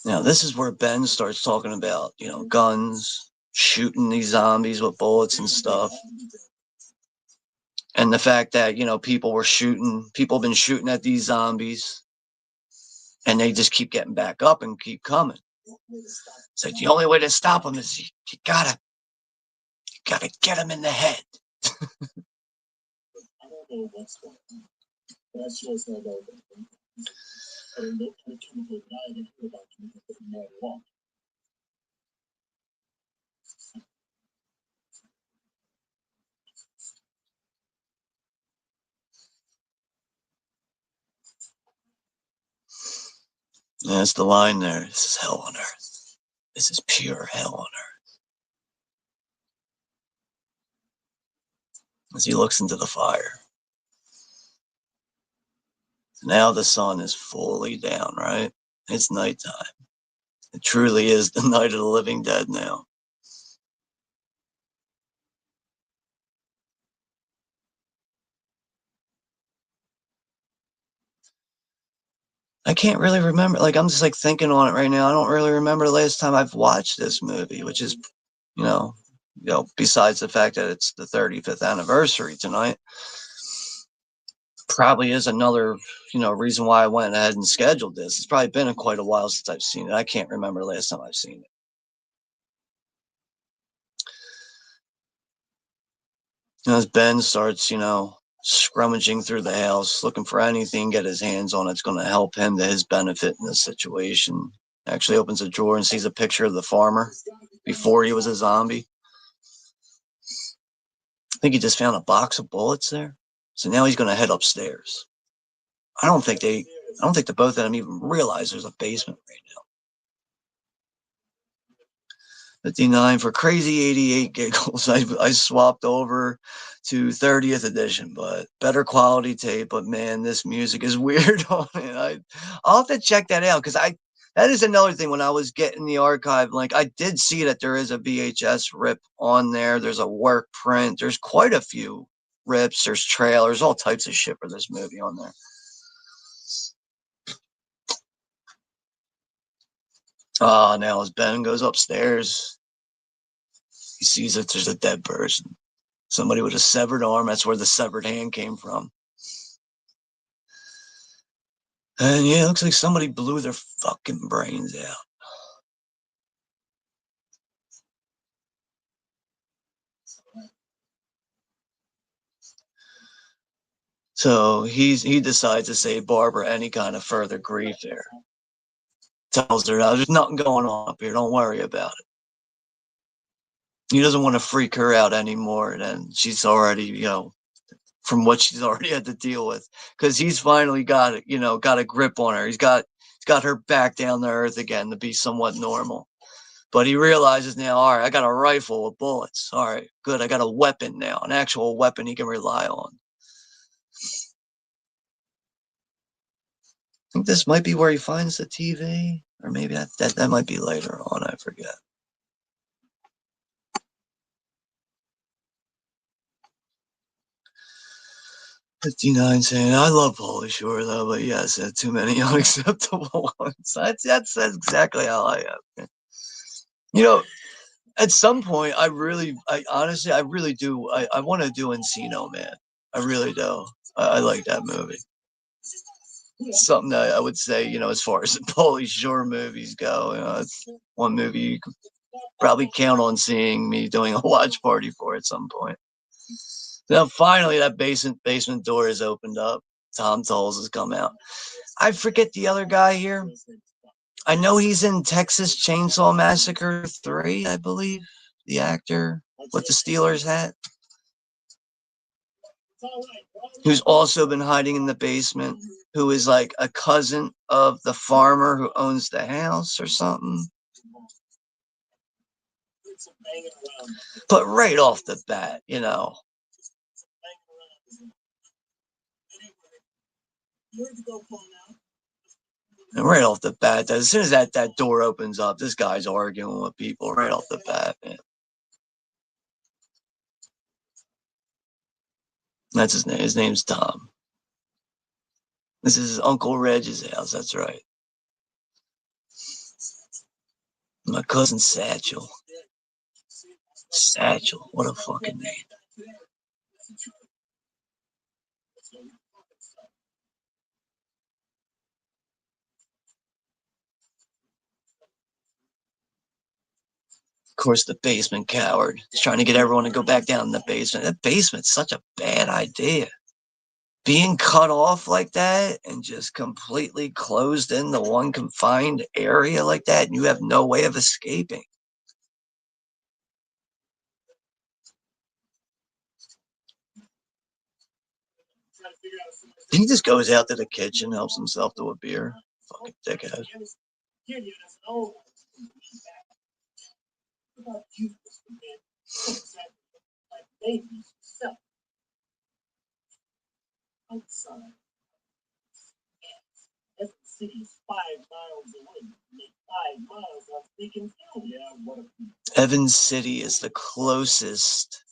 Now, this is where Ben starts talking about, guns, shooting these zombies with bullets and stuff. And the fact that, people have been shooting at these zombies and they just keep getting back up and keep coming. It's like the only way to stop them is you gotta get them in the head. And that's the line there. This is hell on earth. This is pure hell on earth. As he looks into the fire. Now the sun is fully down, right? It's nighttime. It truly is the night of the living dead now. I can't really remember. Like, I'm just like thinking on it right now. I don't really remember the last time I've watched this movie, which is, you know, besides the fact that it's the 35th anniversary tonight, probably is another, reason why I went ahead and scheduled this. It's probably been quite a while since I've seen it. I can't remember the last time I've seen it. As Ben starts, scrummaging through the house, looking for anything, get his hands on it's going to help him to his benefit in this situation. Actually opens a drawer and sees a picture of the farmer before he was a zombie. I think he just found a box of bullets there. So now he's going to head upstairs. I don't think the both of them even realize there's a basement right now. 59 for crazy 88 giggles. I swapped over to 30th edition, but better quality tape. But man, this music is weird on it. I'll have to check that out, because that is another thing. When I was getting the archive link, I did see that there is a VHS rip on there. There's a work print. There's quite a few rips. There's trailers, all types of shit for this movie on there. Now as Ben goes upstairs, he sees that there's a dead person. Somebody with a severed arm. That's where the severed hand came from. And yeah, it looks like somebody blew their fucking brains out. So he decides to save Barbara any kind of further grief there. Tells her, there's nothing going on up here. Don't worry about it. He doesn't want to freak her out anymore. And she's already, from what she's already had to deal with, because he's finally got it, got a grip on her. got her back down to earth again to be somewhat normal. But he realizes now, all right, I got a rifle with bullets. All right, good. I got a weapon now, an actual weapon he can rely on. I think this might be where he finds the TV, or maybe that might be later on. I forget. 59 saying, I love Pauly Shore though, but yes, too many unacceptable ones. That's exactly how I am. You know, at some point, I honestly, I really do. I want to do Encino Man. I really do. I like that movie. It's something that I would say, as far as the Pauly Shore movies go, it's one movie you could probably count on seeing me doing a watch party for at some point. Now, finally, that basement door is opened up. Tom Tolles has come out. I forget the other guy here. I know he's in Texas Chainsaw Massacre 3, I believe. The actor with the Steelers hat. Who's also been hiding in the basement. Who is like a cousin of the farmer who owns the house or something. But right off the bat, and right off the bat, as soon as that door opens up, this guy's arguing with people right off the bat, man. That's his name. His name's Tom. This is his Uncle Reg's house. That's right. My cousin Satchel. Satchel. What a fucking name. Of course, the basement coward is trying to get everyone to go back down in the basement. That basement's such a bad idea. Being cut off like that and just completely closed in the one confined area like that, and you have no way of escaping. He just goes out to the kitchen, helps himself to a beer. Fucking dickhead. Evans City is the closest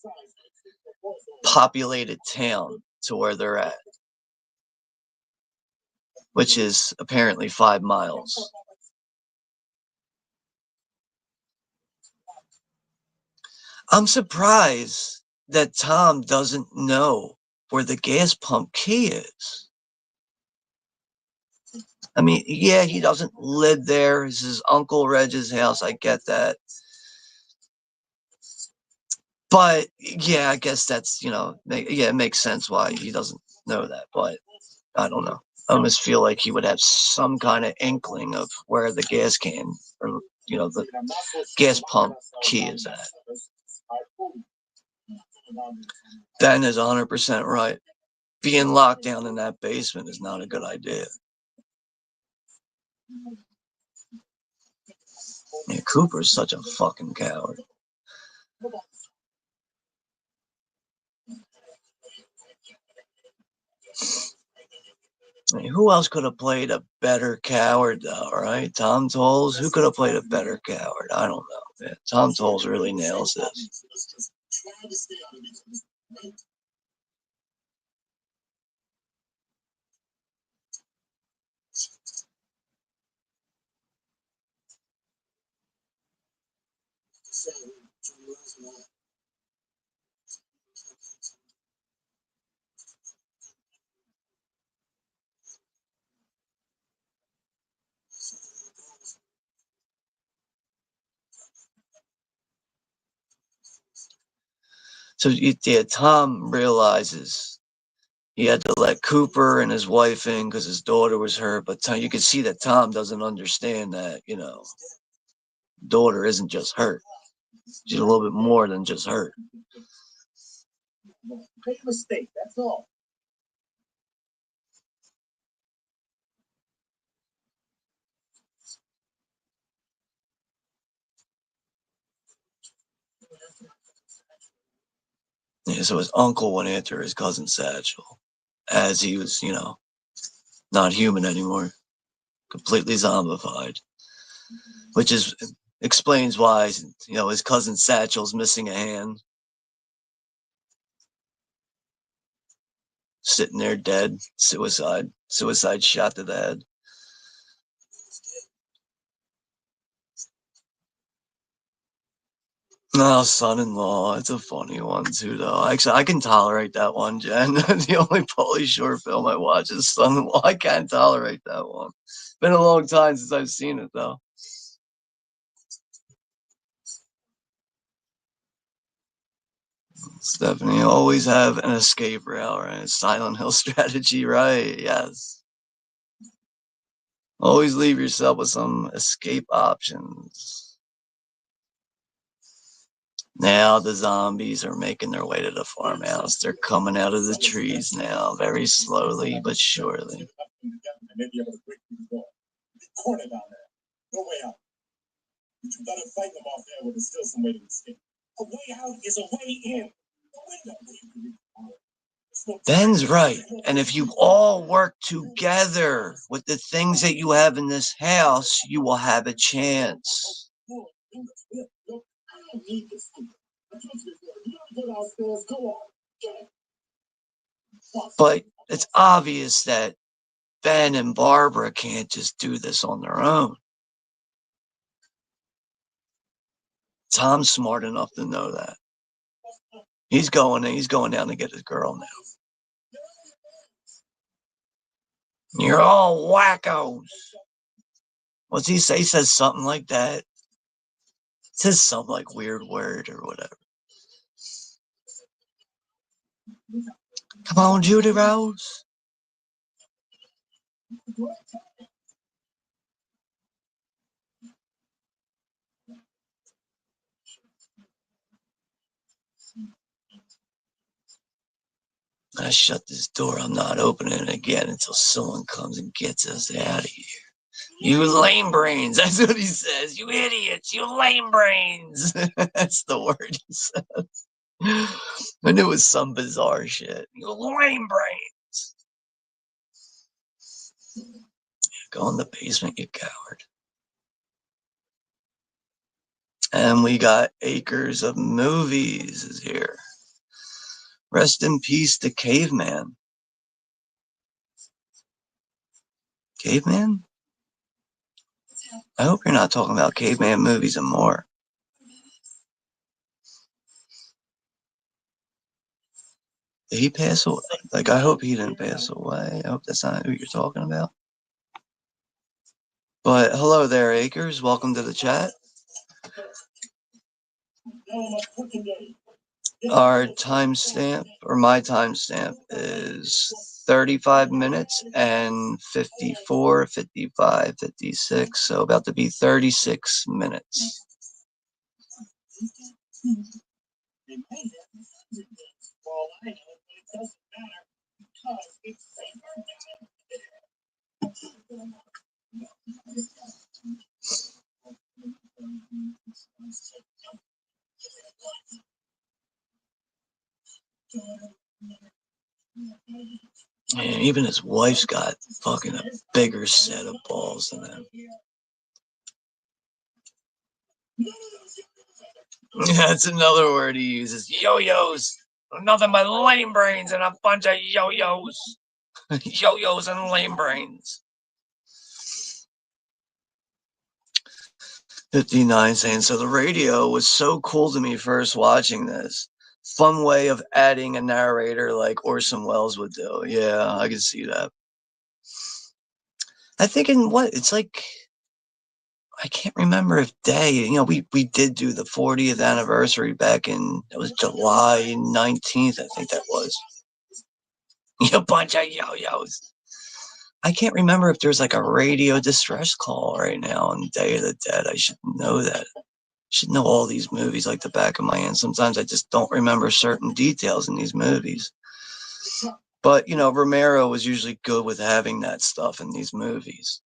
populated town to where they're at, which is apparently 5 miles. I'm surprised that Tom doesn't know where the gas pump key is. I mean, yeah, he doesn't live there. This is his Uncle Reg's house. I get that. But yeah, I guess that's, it makes sense why he doesn't know that. But I don't know. I almost feel like he would have some kind of inkling of where the gas can or, the gas pump key is at. Ben is 100% right. Being locked down in that basement is not a good idea. Yeah, Cooper's such a fucking coward. I mean, who else could have played a better coward, though, right? Tom Tolles? Who could have played a better coward? I don't know. Man. Tom Tolles really nails this. So, yeah, Tom realizes he had to let Cooper and his wife in because his daughter was hurt. But you can see that Tom doesn't understand that, daughter isn't just hurt. She's a little bit more than just hurt. Make a mistake, that's all. Yeah, so his uncle went after his cousin Satchel as he was, not human anymore, completely zombified, which explains why, his cousin Satchel's missing a hand, sitting there dead, suicide shot to the head. Oh, son-in-law. It's a funny one too, though. Actually, I can tolerate that one, Jen. The only Pauly Shore film I watch is Son-in-Law. I can't tolerate that one. Been a long time since I've seen it, though. Stephanie, always have an escape route, right? Silent Hill strategy, right? Yes. Always leave yourself with some escape options. Now the zombies are making their way to the farmhouse. They're coming out of the trees now, very slowly but surely. Ben's right. And if you all work together with the things that you have in this house, you will have a chance. But it's obvious that Ben and Barbara can't just do this on their own. Tom's smart enough to know that. He's going down to get his girl now. You're all wackos. What's he say? He says something like that. He says some like weird word or whatever. Come on, Judy Rose. I shut this door. I'm not opening it again until someone comes and gets us out of here. You lame brains. That's what he says. You idiots. You lame brains. That's the word he says. I knew it was some bizarre shit. You lame brains. Go in the basement, you coward. And we got Acres of Movies is here. Rest in peace to Caveman. Caveman? I hope you're not talking about Caveman movies and more. Did he pass away? Like, I hope he didn't pass away. I hope that's not who you're talking about. But hello there, Acres. Welcome to the chat. Our timestamp, or my timestamp, is 35 minutes and 54, 55, 56. So about to be 36 minutes. Man, even his wife's got fucking a bigger set of balls than him. That's another word he uses. Yo-yos. Nothing but lame brains and a bunch of yo-yos. Yo-yos and lame brains. 59 saying, so the radio was so cool to me first watching this. Fun way of adding a narrator like Orson Welles would do. Yeah, I can see that. I think it's like, I can't remember if we did do the 40th anniversary back in, it was July 19th, I think that was. You bunch of yo-yos. I can't remember if there's like a radio distress call right now on Day of the Dead. I should know that. I should know all these movies like the back of my hand. Sometimes I just don't remember certain details in these movies. But, Romero was usually good with having that stuff in these movies.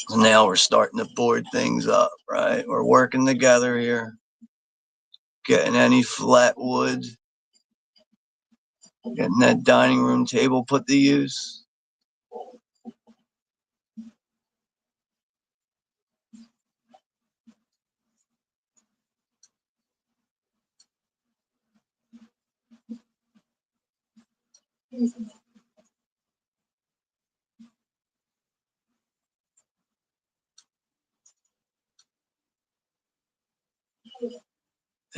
So now we're starting to board things up, right? We're working together here. getting any flat wood, getting that dining room table put to use.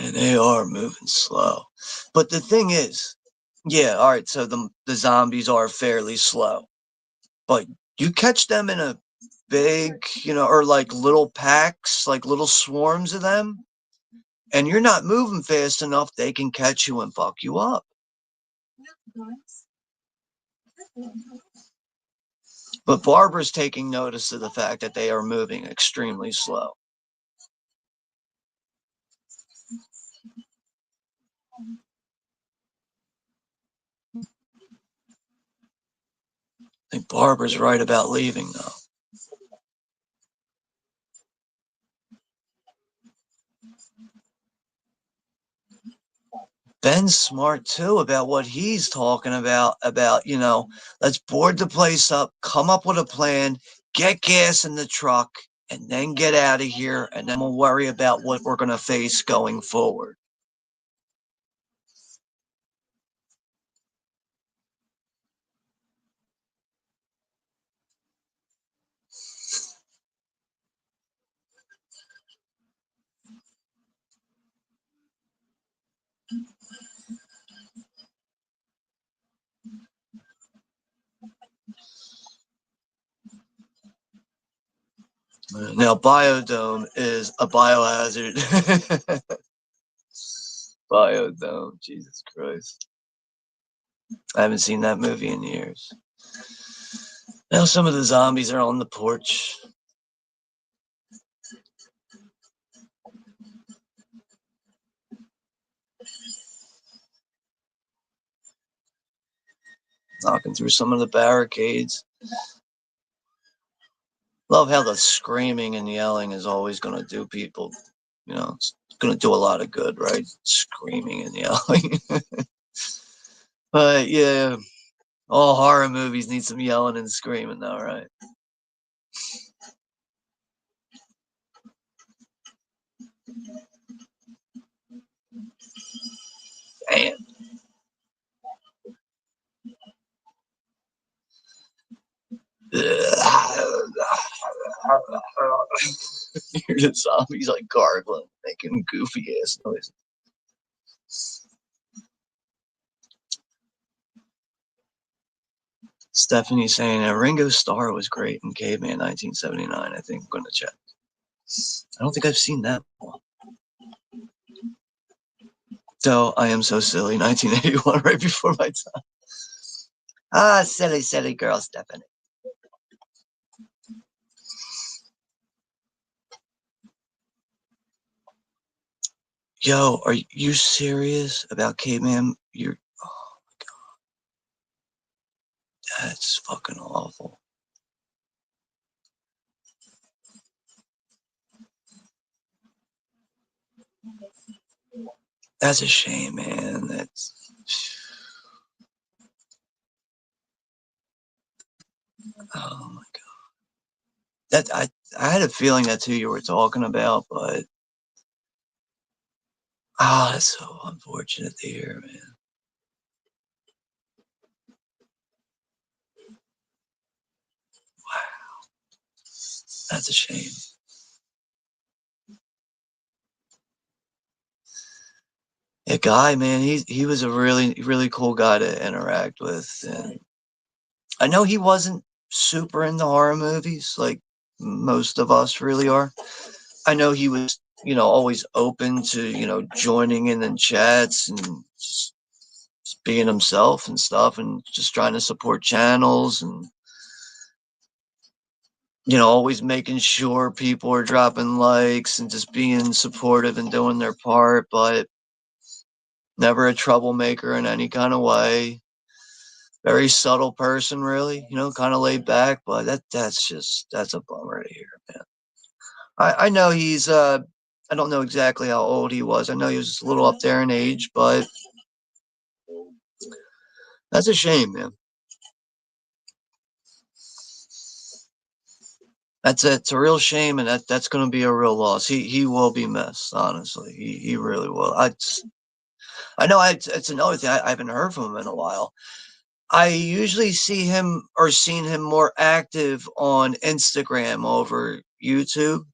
And they are moving slow. But the thing is, yeah, all right, so the zombies are fairly slow. But you catch them in a big, or like little packs, like little swarms of them, and you're not moving fast enough, they can catch you and fuck you up. But Barbara's taking notice of the fact that they are moving extremely slow. I think Barbara's right about leaving, though. Ben's smart too about what he's talking about, let's board the place up, come up with a plan, get gas in the truck, and then get out of here, and then we'll worry about what we're going to face going forward. Now, Biodome is a biohazard. Biodome, Jesus Christ. I haven't seen that movie in years. Now some of the zombies are on the porch. Knocking through some of the barricades. Love how the screaming and yelling is always going to do people, it's going to do a lot of good, right? Screaming and yelling. But yeah, all horror movies need some yelling and screaming, though, right? Damn. Hear the zombies like gargling, making goofy ass noises. Stephanie saying Ringo Starr was great in Caveman 1979. I think I'm going to check. I don't think I've seen that one. So I am so silly. 1981, right before my time. Ah, silly, silly girl, Stephanie. Yo, are you serious about Caveman? Oh my god, that's fucking awful. That's a shame, man. That's oh my god. That I had a feeling that's who you were talking about, but that's so unfortunate to hear, man. Wow, that's a shame. A guy, man, he was a really really cool guy to interact with, and I know he wasn't super into horror movies like most of us really are. I know he was, always open to, joining in chats and just being himself and stuff and just trying to support channels and, always making sure people are dropping likes and just being supportive and doing their part, but never a troublemaker in any kind of way. Very subtle person, really, kind of laid back, but that's a bummer to hear, man. I know he's I don't know exactly how old he was. I know he was just a little up there in age, but that's a shame, man. It's a real shame, and that's going to be a real loss. He will be missed. Honestly, he really will. I know it's another thing. I haven't heard from him in a while. I usually see him or seen him more active on Instagram over YouTube.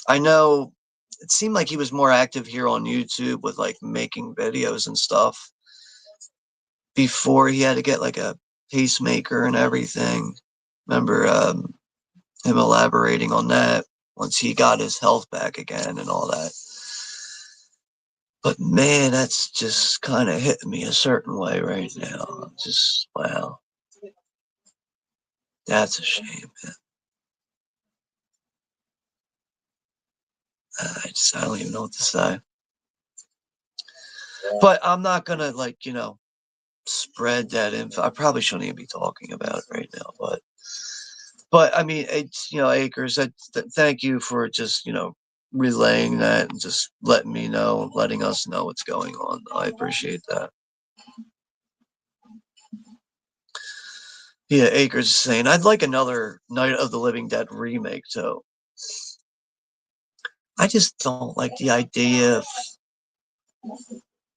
I know it seemed like he was more active here on YouTube with like making videos and stuff before he had to get like a pacemaker and everything. Remember him elaborating on that once he got his health back again and all that. But man, that's just kind of hitting me a certain way right now. Just wow, that's a shame. Man. I don't even know what to say. But I'm not gonna like spread that info. I probably shouldn't even be talking about it right now. But I mean, it's Acres. Thank you for just relaying that and just letting us know what's going on. I appreciate that. Yeah, Acres is saying I'd like another Night of the Living Dead remake too. I just don't like the idea of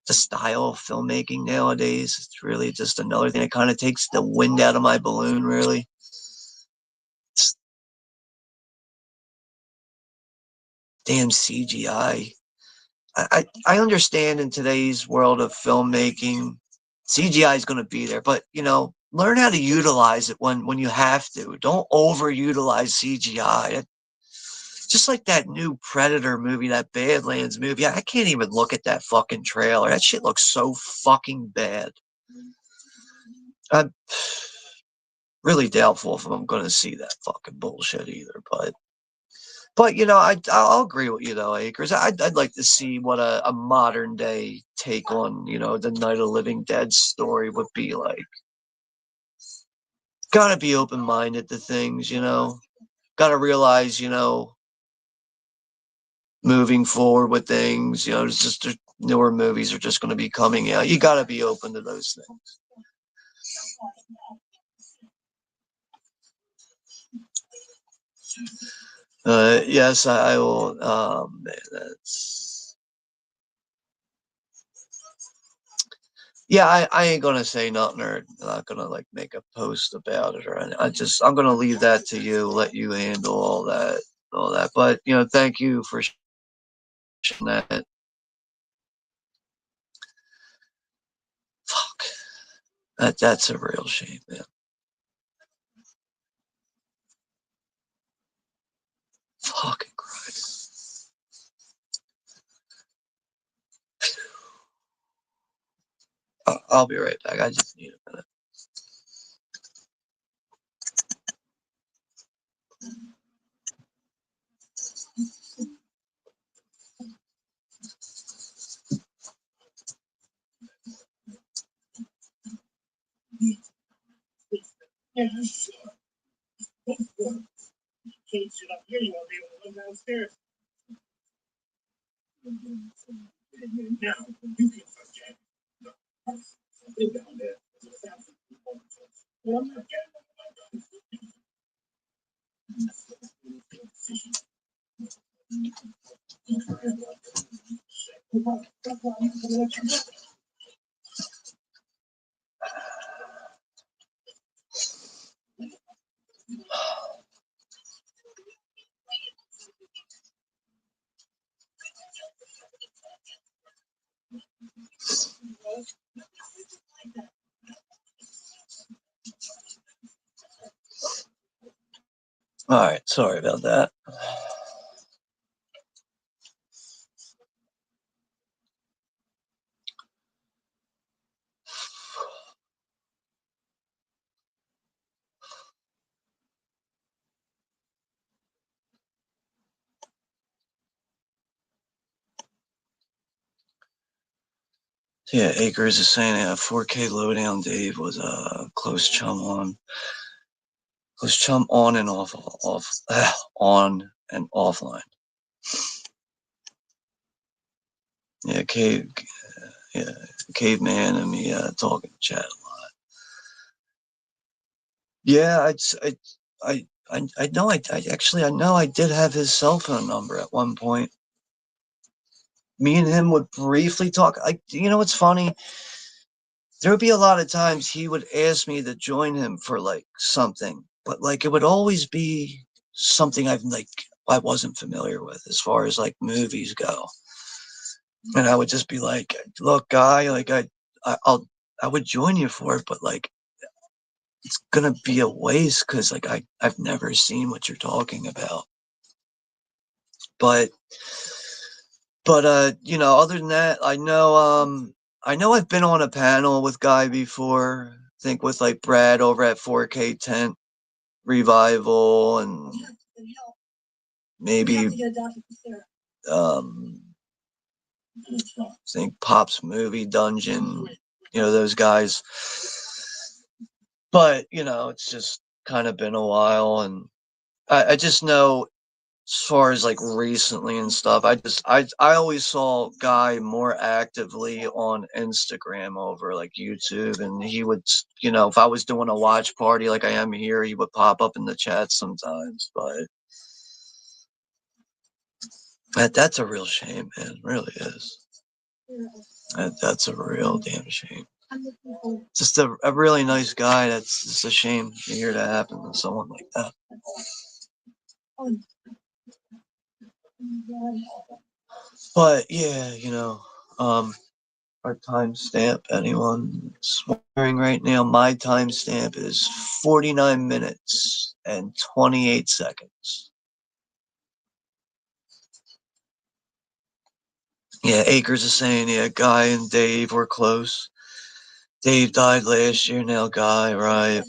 the style of filmmaking nowadays. It's really just another thing that kind of takes the wind out of my balloon, really. It's damn CGI. I understand in today's world of filmmaking, CGI is going to be there, but learn how to utilize it when you have to. Don't overutilize CGI. Just like that new Predator movie, that Badlands movie. I can't even look at that fucking trailer. That shit looks so fucking bad. I'm really doubtful if I'm going to see that fucking bullshit either. But I'll agree with you though, Acres. I'd like to see what a modern day take on the Night of Living Dead story would be like. Gotta be open minded to things, Gotta realize, moving forward with things, it's just newer movies are just going to be coming out. You gotta be open to those things. Yes, I will. Man, that's yeah. I ain't gonna say nothing or not gonna like make a post about it or anything. I'm gonna leave that to you. Let you handle all that. But thank you for sharing that. Fuck, that's a real shame, man. Fucking Christ. I'll be right back. I just need a minute. All right, sorry about that. Yeah, Acres is saying 4K lowdown. Dave was a close chum on and off on and offline. Yeah, yeah, caveman and me talking chat. Yeah, I know I actually I know I did have his cell phone number at one point. Me and him would briefly talk. You know what's funny? There would be a lot of times he would ask me to join him for like something, but like it would always be something I wasn't familiar with as far as like movies go. And I would just be like, "Look, guy, like I'll I would join you for it, but like it's gonna be a waste because like I've never seen what you're talking about." But you know, other than that, I know I've been on a panel with Guy before. I think with like Brad over at 4K Tent Revival and maybe um I think Pop's Movie Dungeon, you know, those guys. But, you know, it's just kind of been a while and I just know as far as like recently and stuff, I always saw Guy more actively on Instagram over like YouTube, and he would, you know, if I was doing a watch party like I am here, he would pop up in the chat sometimes. But that's a real shame, man. It really is. That's a real damn shame. Just a really nice guy. That's just a shame to hear that happen to someone like that. But yeah, you know, our timestamp, anyone's wondering right now, my timestamp is 49 minutes and 28 seconds. Yeah, Acres is saying, yeah, Guy and Dave were close. Dave died last year, now Guy, right?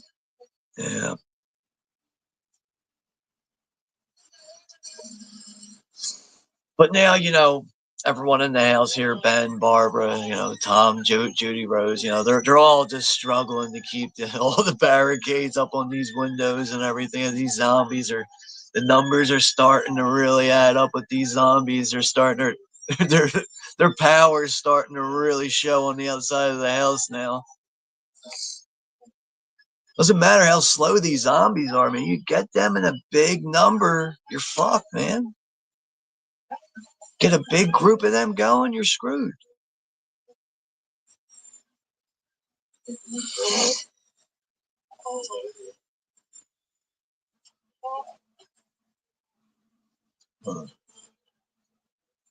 Yeah. But now, you know, everyone in the house here, Ben, Barbara, you know, Tom, Judy, Rose, you know, they're all just struggling to keep all the barricades up on these windows and everything. And these zombies are, the numbers are starting to really add up with these zombies. They're starting to, their power's starting to really show on the outside of the house now. Doesn't matter how slow these zombies are, man. You get them in a big number, you're fucked, man. Get a big group of them going, you're screwed.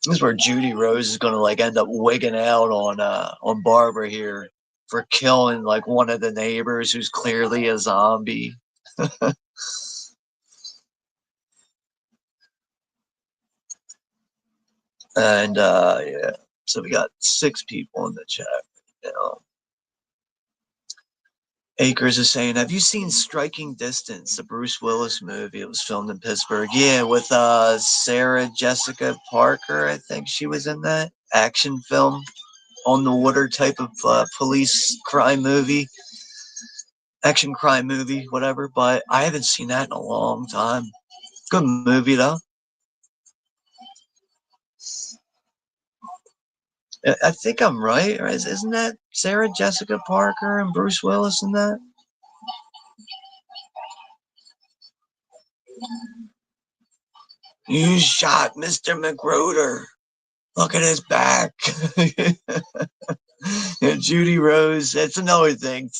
This is where Judy Rose is gonna like end up wigging out on Barbara here for killing like one of the neighbors who's clearly a zombie. And yeah, so we got 6 people in the chat right now. Acres is saying, "Have you seen Striking Distance, the Bruce Willis movie? It was filmed in Pittsburgh. Yeah, with Sarah Jessica Parker. I think she was in that action film on the water type of police crime movie, action crime movie, whatever. But I haven't seen that in a long time. Good movie though. I think I'm right. Isn't that Sarah Jessica Parker and Bruce Willis in that? You shot Mr. McGruder. Look at his back." And Judy Rose, that's another thing.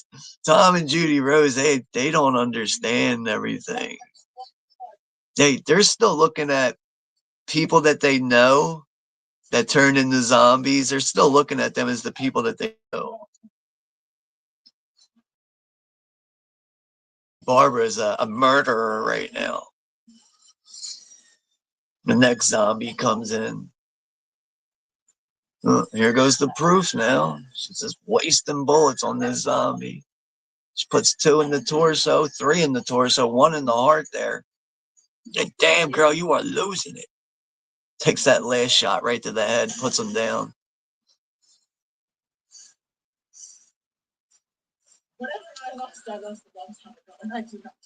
Tom and Judy Rose, they don't understand everything. They're still looking at people that they know that turned into zombies. They're still looking at them as the people that they know. Barbara's a murderer right now. The next zombie comes in. Oh, here goes the proof now. She's just wasting bullets on this zombie. She puts 2 in the torso, 3 in the torso, 1 in the heart there. Damn, girl, you are losing it. Takes that last shot right to the head, puts him down.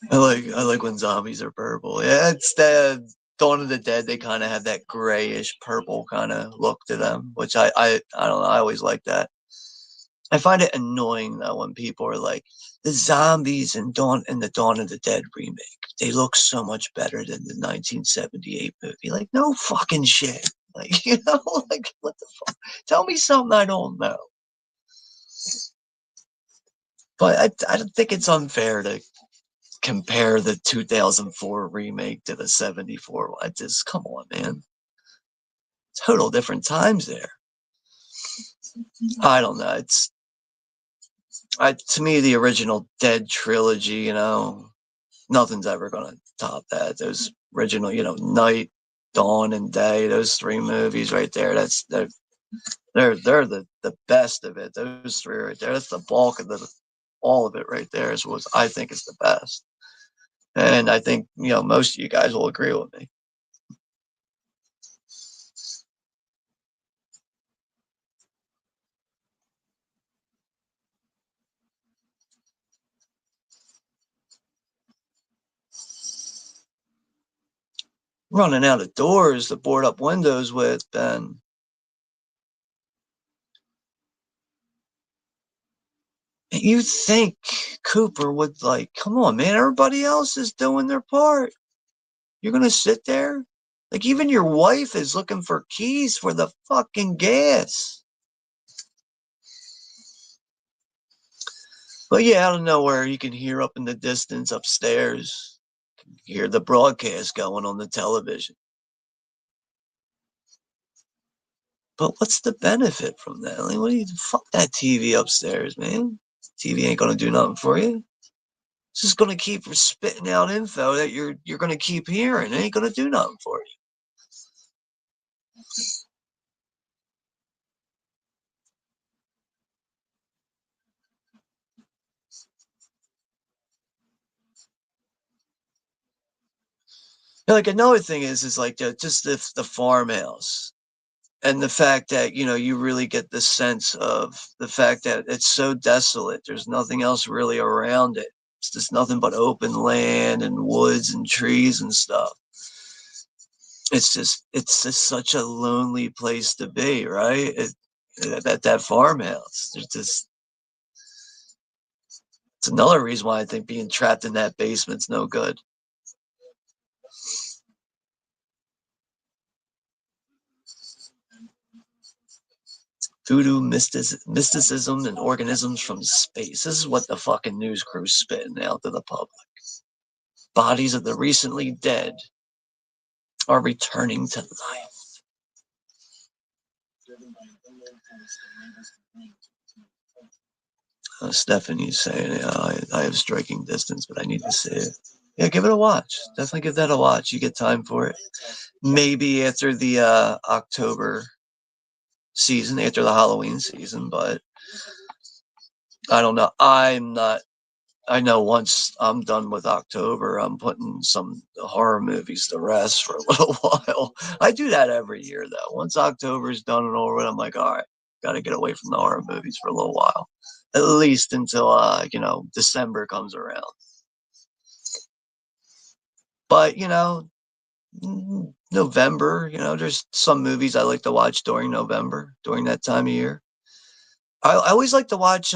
I like when zombies are purple. Yeah, it's that Dawn of the Dead, they kind of have that grayish purple kind of look to them, which I don't know. I always like that. I find it annoying though when people are like, the zombies in the Dawn of the Dead remake, they look so much better than the 1978 movie. Like, no fucking shit. Like, like what the fuck? Tell me something I don't know. But I don't think it's unfair to compare the 2004 remake to the 74 one. Just come on, man. Total different times there. I don't know. To me, the original Dead trilogy, nothing's ever gonna top that. Those original, Night, Dawn, and Day. Those three movies right there. They're the best of it. Those three right there. That's the bulk of all of it right there. Is what I think is the best. And I think most of you guys will agree with me. Running out of doors to board up windows with, Ben. You think Cooper would come on, man, everybody else is doing their part. You're going to sit there? Like, even your wife is looking for keys for the fucking gas. But yeah, out of nowhere, you can hear up in the distance upstairs, you hear the broadcast going on the television. But what's the benefit from that? Like, what do you fuck that TV upstairs, man? TV ain't going to do nothing for you. It's just going to keep spitting out info that you're going to keep hearing. It ain't going to do nothing for you. Like, another thing is like just the farmhouse and the fact that you really get the sense of the fact that it's so desolate. There's nothing else really around it. It's just nothing but open land and woods and trees and stuff. It's just such a lonely place to be, right? That farmhouse. There's just It's another reason why I think being trapped in that basement's no good. Voodoo mysticism and organisms from space. This is what the fucking news crew's spitting out to the public. Bodies of the recently dead are returning to life. Stephanie's saying, I have striking distance, but I need to see it. Yeah, give it a watch. Definitely give that a watch. You get time for it. Maybe after the October season, after the Halloween season, but I don't know. I know once I'm done with October, I'm putting some horror movies to rest for a little while. I do that every year, though. Once October's done and over with, I'm like, all right, got to get away from the horror movies for a little while, at least until December comes around. But November, there's some movies I like to watch during November, during that time of year. I always like to watch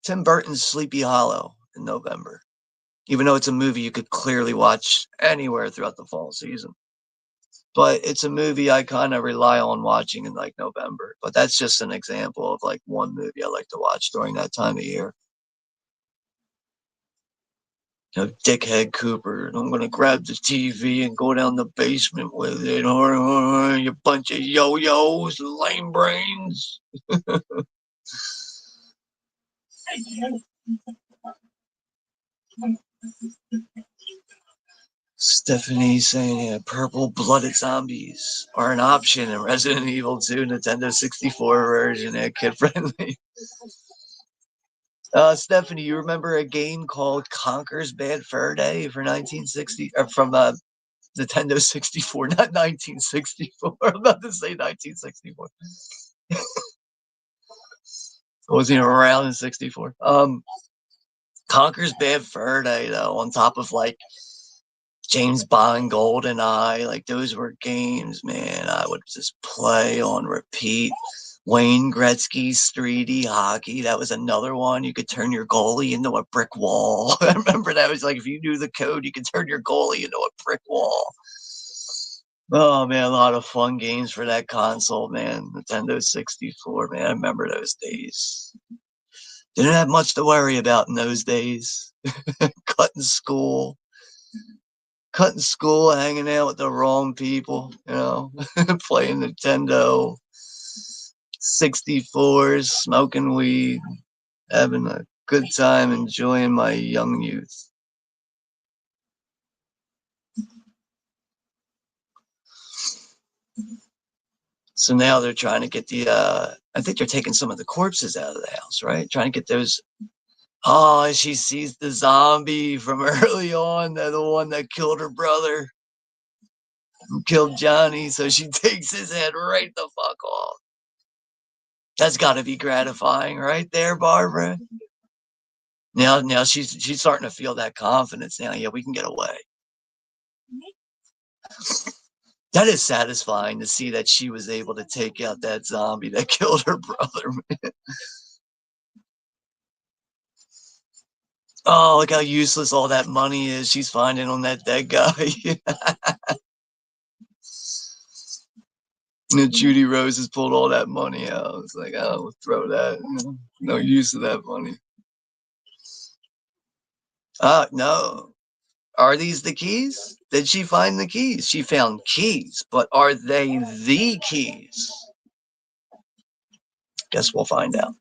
Tim Burton's Sleepy Hollow in November, even though it's a movie you could clearly watch anywhere throughout the fall season. But it's a movie I kind of rely on watching in November. But that's just an example of one movie I like to watch during that time of year. Dickhead Cooper. I'm gonna grab the TV and go down the basement with it. You bunch of yo-yos, lame brains. Stephanie saying, yeah, purple blooded zombies are an option in Resident Evil 2 Nintendo 64 version. Kid friendly. Stephanie, you remember a game called Conker's Bad Fur Day for 1960 or from Nintendo 64, not 1964. I'm about to say 1964. I wasn't even around in 64. Conker's Bad Fur Day, though, on top of James Bond, GoldenEye, like those were games, man. I would just play on repeat. Wayne Gretzky's 3D hockey, that was another one. You could turn your goalie into a brick wall. I remember that was like if you knew the code, you could turn your goalie into a brick wall. Oh man, a lot of fun games for that console, man. Nintendo 64, man. I remember those days. Didn't have much to worry about in those days. Cutting school, hanging out with the wrong people, playing Nintendo 64s, smoking weed, having a good time, enjoying my young youth. So now they're trying to get I think they're taking some of the corpses out of the house, right? Trying to get those. Oh, she sees the zombie from early on, the one that killed her brother, killed Johnny. So she takes his head right the fuck off. That's got to be gratifying, right there, Barbara. Now she's starting to feel that confidence. Now, yeah, we can get away. That is satisfying to see that she was able to take out that zombie that killed her brother, man. Oh, look how useless all that money is she's finding on that dead guy. And Judy Rose has pulled all that money out. It's like, oh, we'll throw that. No use of that money. No. Are these the keys? Did she find the keys? She found keys, but are they the keys? Guess we'll find out.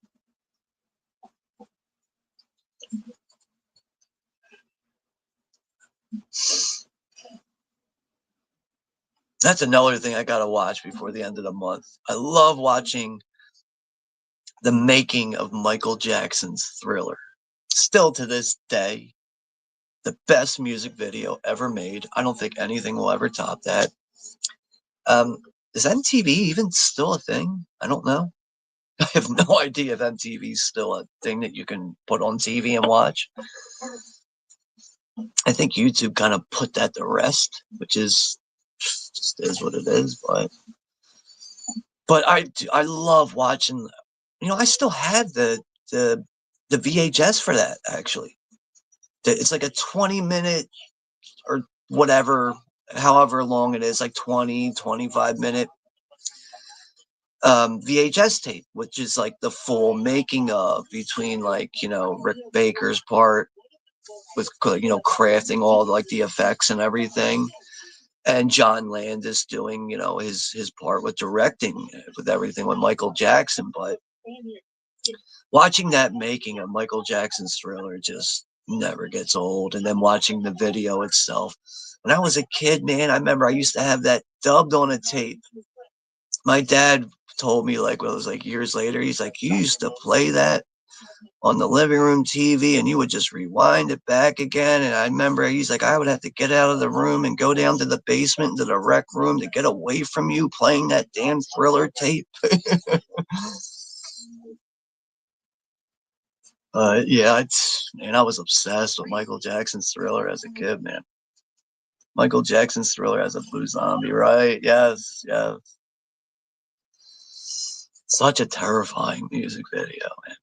That's another thing I gotta watch before the end of the month. I love watching the making of Michael Jackson's Thriller. Still to this day, the best music video ever made. I don't think anything will ever top that. Is MTV even still a thing? I don't know. I have no idea if MTV is still a thing that you can put on TV and watch. I think YouTube kind of put that to rest, which is just is what it is. But I love watching. I still have the VHS for that actually. It's like a 20-minute or whatever, however long it is, like 20, 25-minute VHS tape, which is like the full making of between Rick Baker's part with crafting all like the effects and everything, and John Landis doing his part with directing with everything with Michael Jackson. But watching that making of Michael Jackson's Thriller just never gets old. And then watching the video itself. When I was a kid, man, I remember I used to have that dubbed on a tape. My dad told me, like, well, it was like years later, he's like, you used to play that on the living room TV and you would just rewind it back again. And I remember he's like, I would have to get out of the room and go down to the basement into the rec room to get away from you playing that damn Thriller tape. Yeah, man, I was obsessed with Michael Jackson's Thriller as a kid, man. Michael Jackson's Thriller as a blue zombie, right? Yes, yes. Such a terrifying music video, man.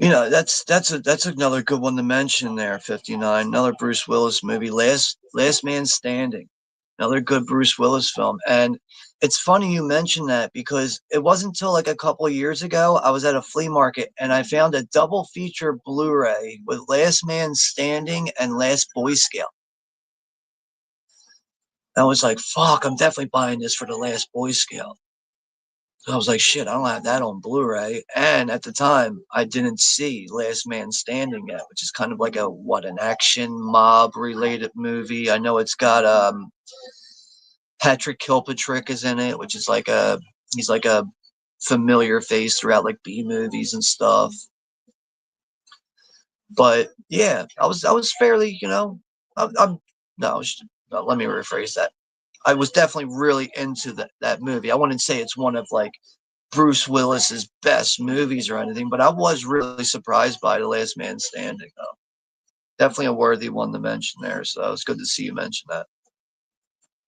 That's another good one to mention there. 59, another Bruce Willis movie, Last Man Standing, another good Bruce Willis film. And it's funny you mentioned that because it wasn't until like a couple of years ago I was at a flea market and I found a double feature Blu-ray with Last Man Standing and Last Boy Scout. I was like, fuck, I'm definitely buying this for the Last Boy Scout. So I was like, shit, I don't have that on Blu-ray. And at the time, I didn't see Last Man Standing yet, which is kind of like an action mob related movie. I know it's got Patrick Kilpatrick is in it, which is he's like a familiar face throughout like B movies and stuff. But yeah, I was fairly, I'm no, no, let me rephrase that. I was definitely really into that movie. I wouldn't say it's one of like Bruce Willis's best movies or anything, but I was really surprised by The Last Man Standing, though. Definitely a worthy one to mention there. So it was good to see you mention that.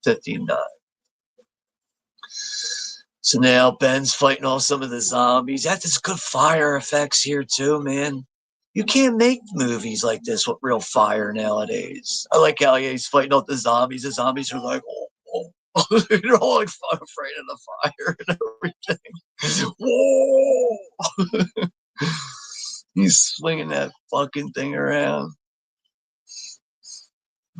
15. So now Ben's fighting off some of the zombies. That is good fire effects here too, man. You can't make movies like this with real fire nowadays. I like how he's fighting off the zombies. The zombies are like, oh, oh. They're all like afraid of the fire and everything. Whoa! He's swinging that fucking thing around.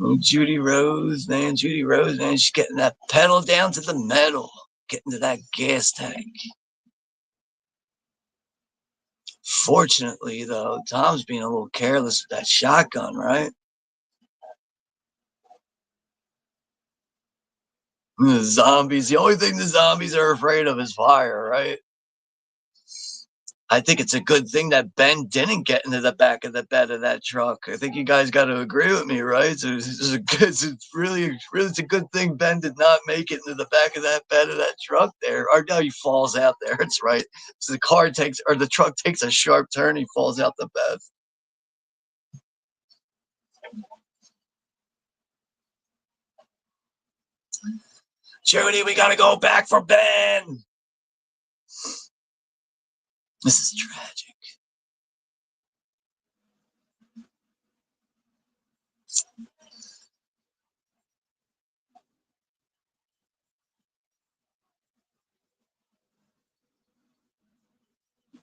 Oh, Judy Rose, man. Judy Rose, man. She's getting that pedal down to the metal, getting to that gas tank. Fortunately, though, Tom's being a little careless with that shotgun, right? The zombies, the only thing the zombies are afraid of is fire, right? I think it's a good thing that Ben didn't get into the back of the bed of that truck. I think you guys got to agree with me, right? So it's really, really, it's a good thing Ben did not make it into the back of that bed of that truck there. Or no, he falls out there. It's right. So the car takes, or the truck takes a sharp turn. He falls out the bed. Judy, we got to go back for Ben. This is tragic.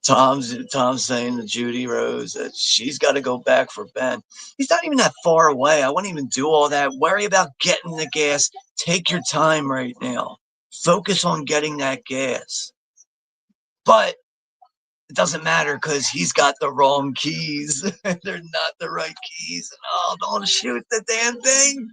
Tom's saying to Judy Rose that she's got to go back for Ben. He's not even that far away. I wouldn't even do all that. Worry about getting the gas. Take your time right now. Focus on getting that gas. But it doesn't matter because he's got the wrong keys. They're not the right keys. Oh, don't shoot the damn thing.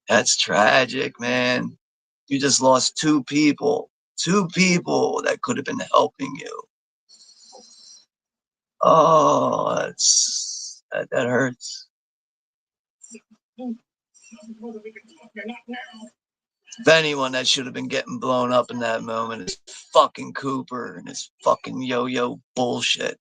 That's tragic, man. You just lost two people. Two people that could have been helping you. Oh, that hurts. If anyone that should have been getting blown up in that moment is fucking Cooper and his fucking yo-yo bullshit.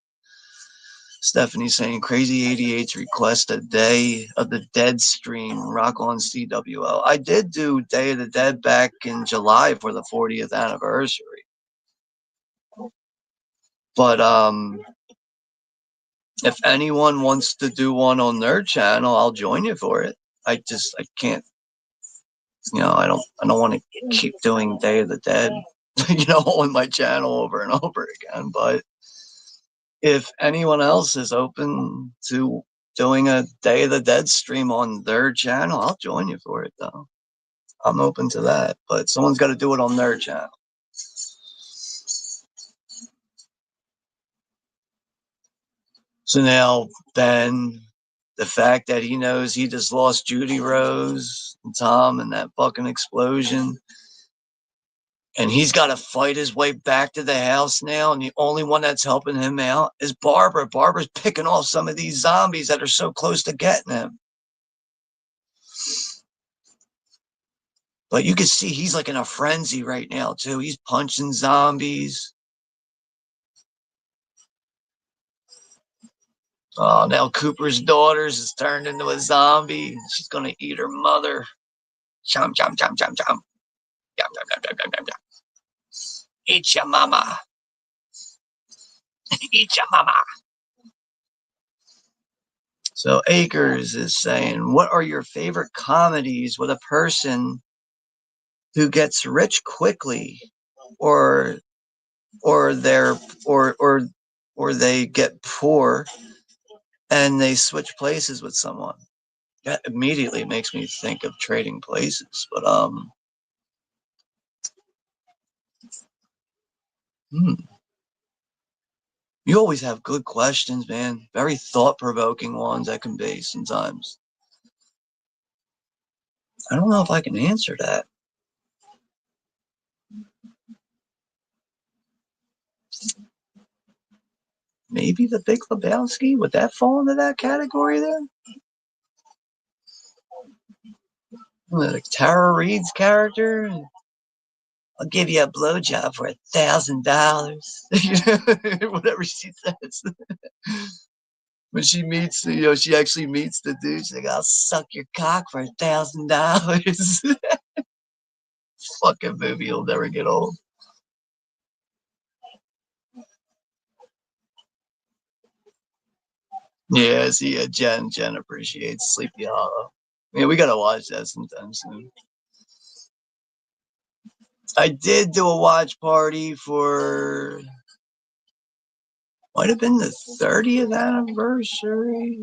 Stephanie saying Crazy 88's request a Day of the Dead stream, rock on CWL. I did do Day of the Dead back in July for the 40th anniversary. But if anyone wants to do one on their channel, I'll join you for it. I can't, I don't want to keep doing Day of the Dead, on my channel over and over again. But if anyone else is open to doing a Day of the Dead stream on their channel, I'll join you for it, though. I'm open to that, but someone's got to do it on their channel. So now, Ben, the fact that he knows he just lost Judy Rose and Tom in that fucking explosion, and he's got to fight his way back to the house now, and the only one that's helping him out is Barbara. Barbara's picking off some of these zombies that are so close to getting him. But you can see he's like in a frenzy right now, too. He's punching zombies. Oh, now Cooper's daughter's is turned into a zombie. She's going to eat her mother. Chomp, chomp, chomp, chomp, chomp. Yum, yum, yum, yum, yum, yum, yum. Eat your mama. Eat your mama. So Akers is saying, what are your favorite comedies with a person who gets rich quickly or or they're or they get poor and they switch places with someone? That immediately makes me think of Trading Places. But you always have good questions, man. Very thought-provoking ones that can be sometimes. I don't know if I can answer that. maybe The Big Lebowski. Would that fall into that category there? Like Tara Reid's character. I'll give you a blowjob for $1,000. Whatever she says. When she meets, she actually meets the dude. She's like, "I'll suck your cock for $1,000." Fucking movie will never get old. Yeah, see, Jen appreciates Sleepy Hollow. Yeah, we gotta watch that sometime soon. I did do a watch party for, might have been the 30th anniversary.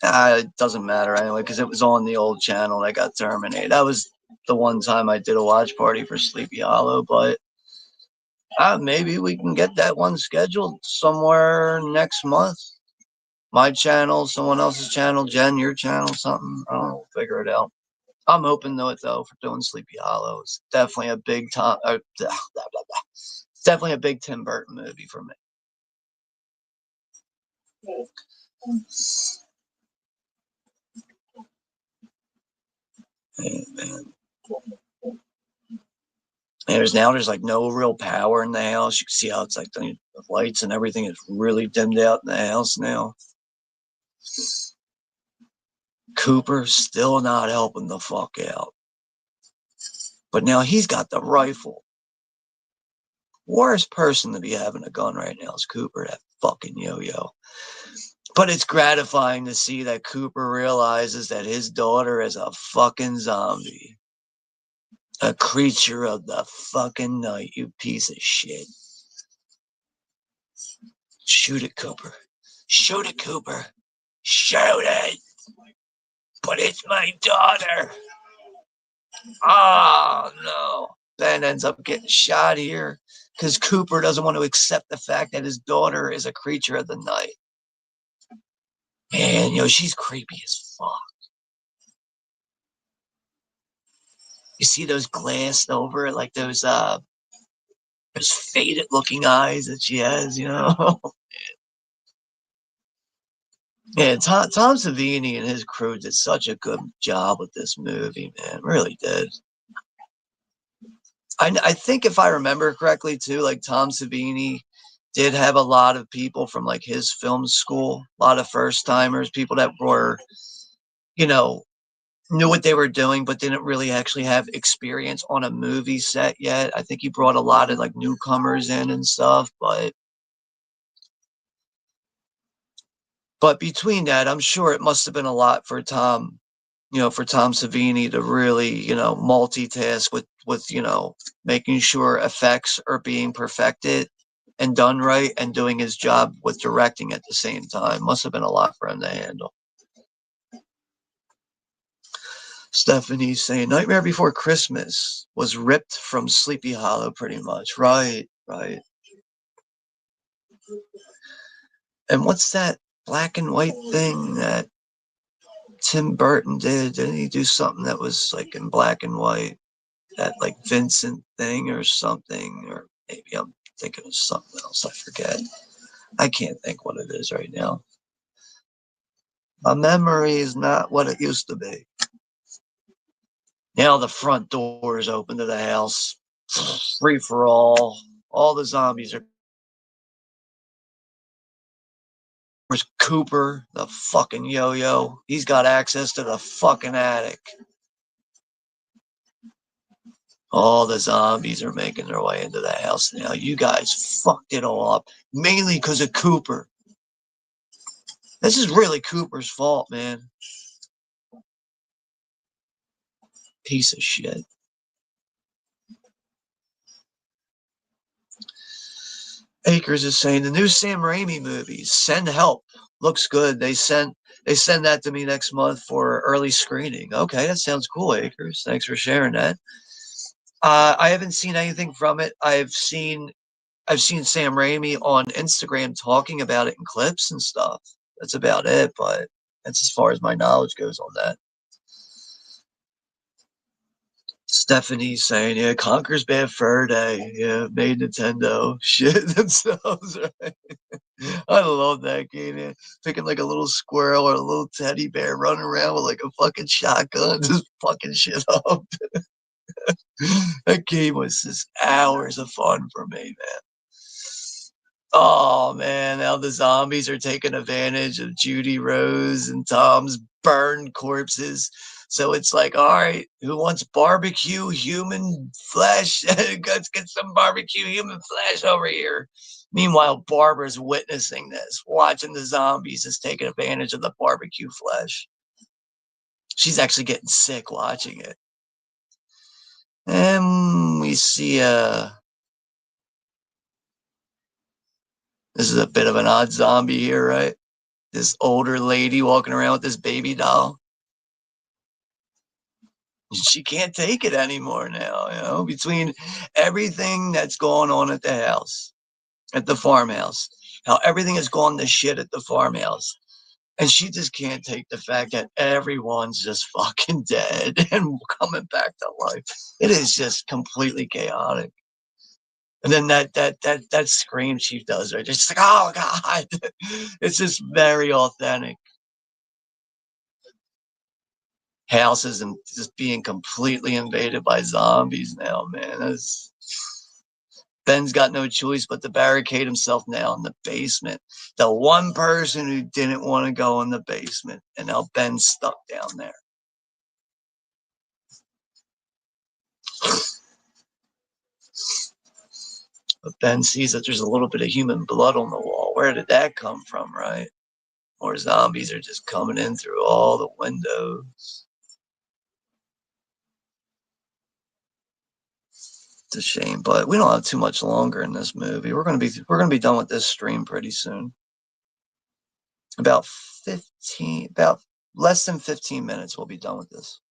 It doesn't matter anyway, because it was on the old channel that got terminated. That was the one time I did a watch party for Sleepy Hollow, but maybe we can get that one scheduled somewhere next month. My channel, someone else's channel, Jen, your channel, something. I don't know, we'll figure it out. I'm open to it though for doing Sleepy Hollow. It's definitely a big time. It's definitely a big Tim Burton movie for me. Man. There's like no real power in the house. You can see how it's like the lights and everything is really dimmed out in the house now. Cooper still not helping the fuck out. But now he's got the rifle. Worst person to be having a gun right now is Cooper, that fucking yo-yo. But it's gratifying to see that Cooper realizes that his daughter is a fucking zombie. A creature of the fucking night, you piece of shit. Shoot it, Cooper. Shoot it, Cooper. Shoot it. But it's my daughter. Oh, no. Ben ends up getting shot here because Cooper doesn't want to accept the fact that his daughter is a creature of the night. And, she's creepy as fuck. You see those glassed over, like those faded looking eyes that she has, Yeah, Tom Savini and his crew did such a good job with this movie, man. Really did. I think if I remember correctly too, like Tom Savini did have a lot of people from like his film school, a lot of first timers, people that were, you know, knew what they were doing, but didn't really actually have experience on a movie set yet. I think he brought a lot of like newcomers in and stuff, but between that, I'm sure it must have been a lot for Tom, for Tom Savini to really, multitask with, making sure effects are being perfected and done right and doing his job with directing at the same time. Must have been a lot for him to handle. Stephanie's saying Nightmare Before Christmas was ripped from Sleepy Hollow pretty much. Right, right. And what's that black and white thing that Tim Burton did? Didn't he do something that was like in black and white? That like Vincent thing or something, or maybe I'm thinking of something else. I forget. I can't think what it is right now. My memory is not what it used to be. Now the front door is open to the house. Free for all. All the zombies are. Where's Cooper, the fucking yo-yo? He's got access to the fucking attic. All the zombies are making their way into the house now. You guys fucked it all up. Mainly because of Cooper. This is really Cooper's fault, man. Piece of shit. Akers is saying the new Sam Raimi movies, Send Help, looks good. They send that to me next month for early screening. Okay, that sounds cool, Akers. Thanks for sharing that. I haven't seen anything from it. I've seen Sam Raimi on Instagram talking about it in clips and stuff. That's about it, but that's as far as my knowledge goes on that. Stephanie's saying, yeah, Conker's Bad Fur Day. Yeah, made Nintendo. Shit, that sounds right. I love that game, man. Picking like a little squirrel or a little teddy bear, running around with like a fucking shotgun, just fucking shit up. That game was just hours of fun for me, man. Oh man, now the zombies are taking advantage of Judy Rose and Tom's burned corpses. So it's like, all right, who wants barbecue human flesh? Let's get some barbecue human flesh over here. Meanwhile, Barbara's witnessing this, watching the zombies just taking advantage of the barbecue flesh. She's actually getting sick watching it. And we see this is a bit of an odd zombie here, right? This older lady walking around with this baby doll. She can't take it anymore now, between everything that's going on at the house, at the farmhouse, how everything has gone to shit at the farmhouse. And she just can't take the fact that everyone's just fucking dead and coming back to life. It is just completely chaotic. And then that scream she does, right? Just like, oh God. It's just very authentic. Houses and just being completely invaded by zombies now, man. Ben's got no choice but to barricade himself now in the basement. The one person who didn't want to go in the basement, and now Ben's stuck down there. But Ben sees that there's a little bit of human blood on the wall. Where did that come from, right? More zombies are just coming in through all the windows. It's a shame, but we don't have too much longer in this movie. We're gonna be done with this stream pretty soon. About less than 15 minutes, we'll be done with this.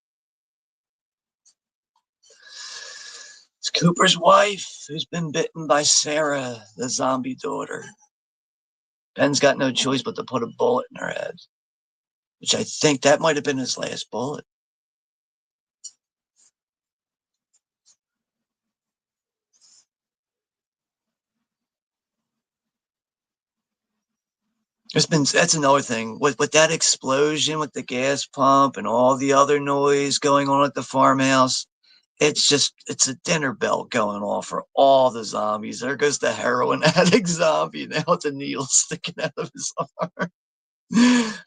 It's Cooper's wife who's been bitten by Sarah, the zombie daughter. Ben's got no choice but to put a bullet in her head, which I think that might have been his last bullet. That's another thing with that explosion with the gas pump and all the other noise going on at the farmhouse. It's a dinner bell going off for all the zombies. There goes the heroin addict zombie. Now it's a needle sticking out of his arm.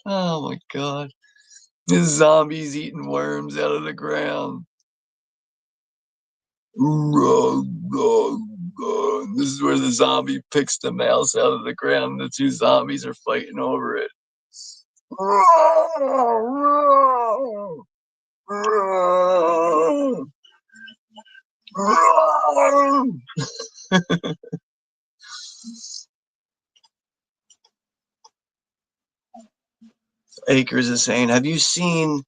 Oh my God. This zombie's eating worms out of the ground. This is where the zombie picks the mouse out of the ground. The two zombies are fighting over it. Akers is saying, have you seen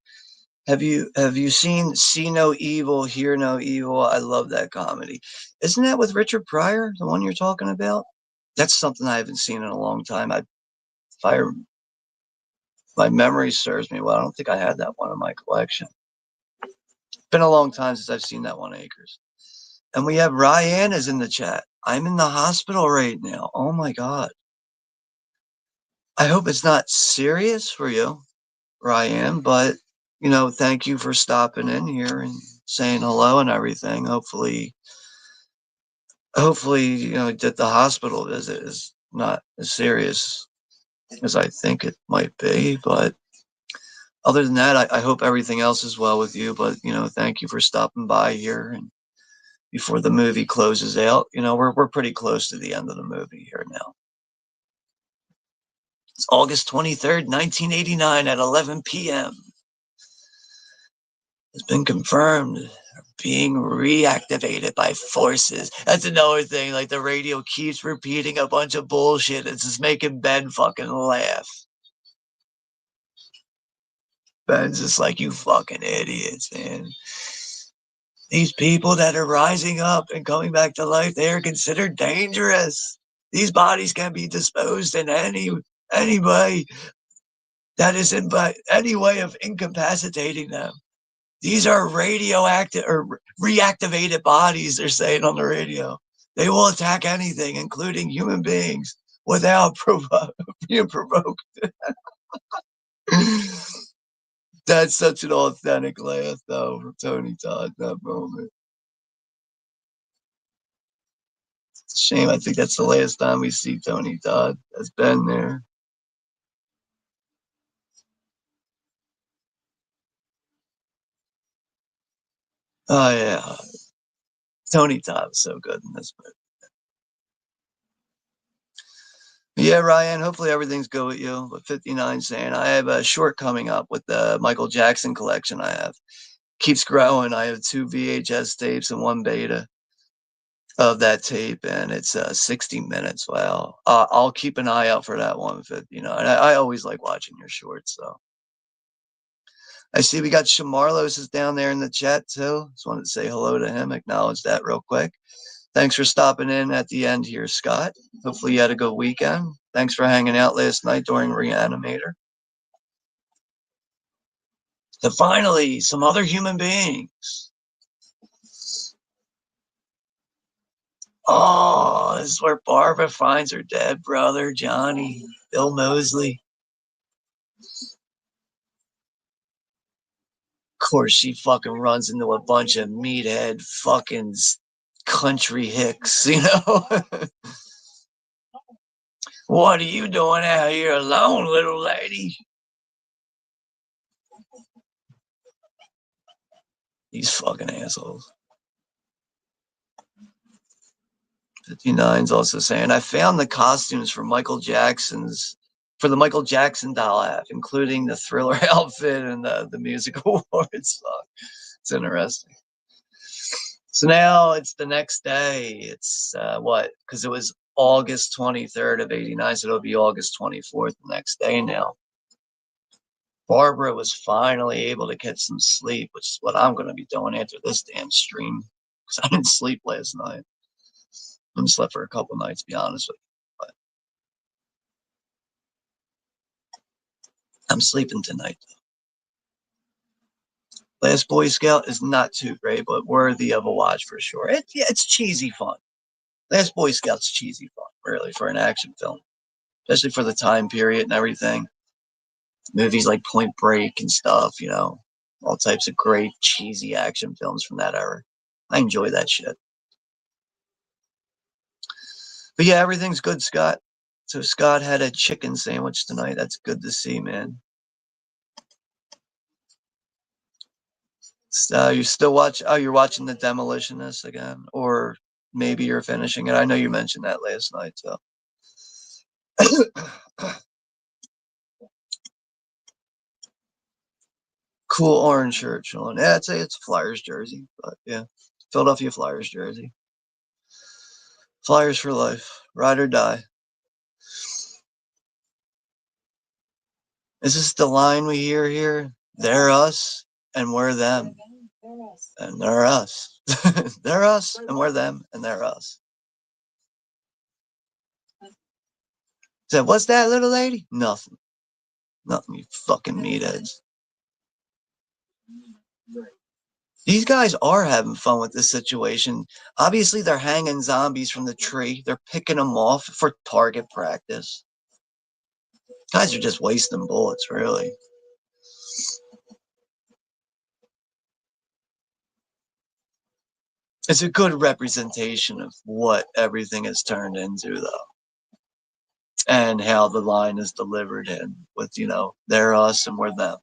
See No Evil, Hear No Evil? I love that comedy. Isn't that with Richard Pryor, the one you're talking about? That's something I haven't seen in a long time. If my memory serves me well, I don't think I had that one in my collection. It's been a long time since I've seen that one, Akers. And we have Ryan is in the chat. I'm in the hospital right now. Oh my God. I hope it's not serious for you, Ryan, but thank you for stopping in here and saying hello and everything. Hopefully, that the hospital visit is not as serious as I think it might be. But other than that, I hope everything else is well with you. But thank you for stopping by here. And before the movie closes out, we're pretty close to the end of the movie here now. It's August 23rd, 1989 at 11 p.m. It's been confirmed being reactivated by forces. That's another thing. Like the radio keeps repeating a bunch of bullshit. It's just making Ben fucking laugh. Ben's just like, you fucking idiots, man. These people that are rising up and coming back to life, they are considered dangerous. These bodies can be disposed in any way that isn't by any way of incapacitating them. These are radioactive or reactivated bodies, they're saying on the radio. They will attack anything, including human beings. without being provoked. That's such an authentic laugh, though, from Tony Todd in that moment. It's a shame. I think that's the last time we see Tony Todd has been there. Oh, yeah. Tony Todd was so good in this movie. Yeah, Ryan, hopefully everything's good with you. But 59 saying, I have a short coming up with the Michael Jackson collection I have. Keeps growing. I have 2 VHS tapes and 1 beta of that tape, and it's 60 minutes. Wow. I'll keep an eye out for that one, 59. I always like watching your shorts, so. I see we got Shamarlos is down there in the chat, too. Just wanted to say hello to him, acknowledge that real quick. Thanks for stopping in at the end here, Scott. Hopefully you had a good weekend. Thanks for hanging out last night during Reanimator. And finally, some other human beings. Oh, this is where Barbara finds her dead brother, Johnny, Bill Moseley. Of course, she fucking runs into a bunch of meathead fucking country hicks, you know? What are you doing out here alone, little lady? These fucking assholes. 59's also saying, I found the costumes for the Michael Jackson doll app, including the Thriller outfit and the music awards. It's interesting. So now it's the next day. It's what? Because it was August 23rd of 89, so it'll be August 24th the next day now. Barbara was finally able to get some sleep, which is what I'm going to be doing after this damn stream, because I didn't sleep last night. I haven't slept for a couple nights, to be honest with you. But I'm sleeping tonight. Last Boy Scout is not too great, but worthy of a watch for sure. It's cheesy fun. Last Boy Scout's cheesy fun, really, for an action film, especially for the time period and everything. Movies like Point Break and stuff, you know, all types of great cheesy action films from that era. I enjoy that shit. But yeah, everything's good, Scott. So Scott had a chicken sandwich tonight. That's good to see, man. So you still watch? Oh, you're watching The Demolitionist again, or maybe you're finishing it. I know you mentioned that last night. So cool orange shirt, Sean. Yeah, I'd say it's Flyers jersey, but yeah, Philadelphia Flyers jersey. Flyers for life, ride or die. Is this the line we hear here? They're us and we're them. And they're us. They're us and we're them and they're us. Said, what's that, little lady? Nothing. Nothing, you fucking meatheads. These guys are having fun with this situation. Obviously, they're hanging zombies from the tree. They're picking them off for target practice. Guys are just wasting bullets, really. It's a good representation of what everything has turned into, though, and how the line is delivered in with, you know, they're us and we're them.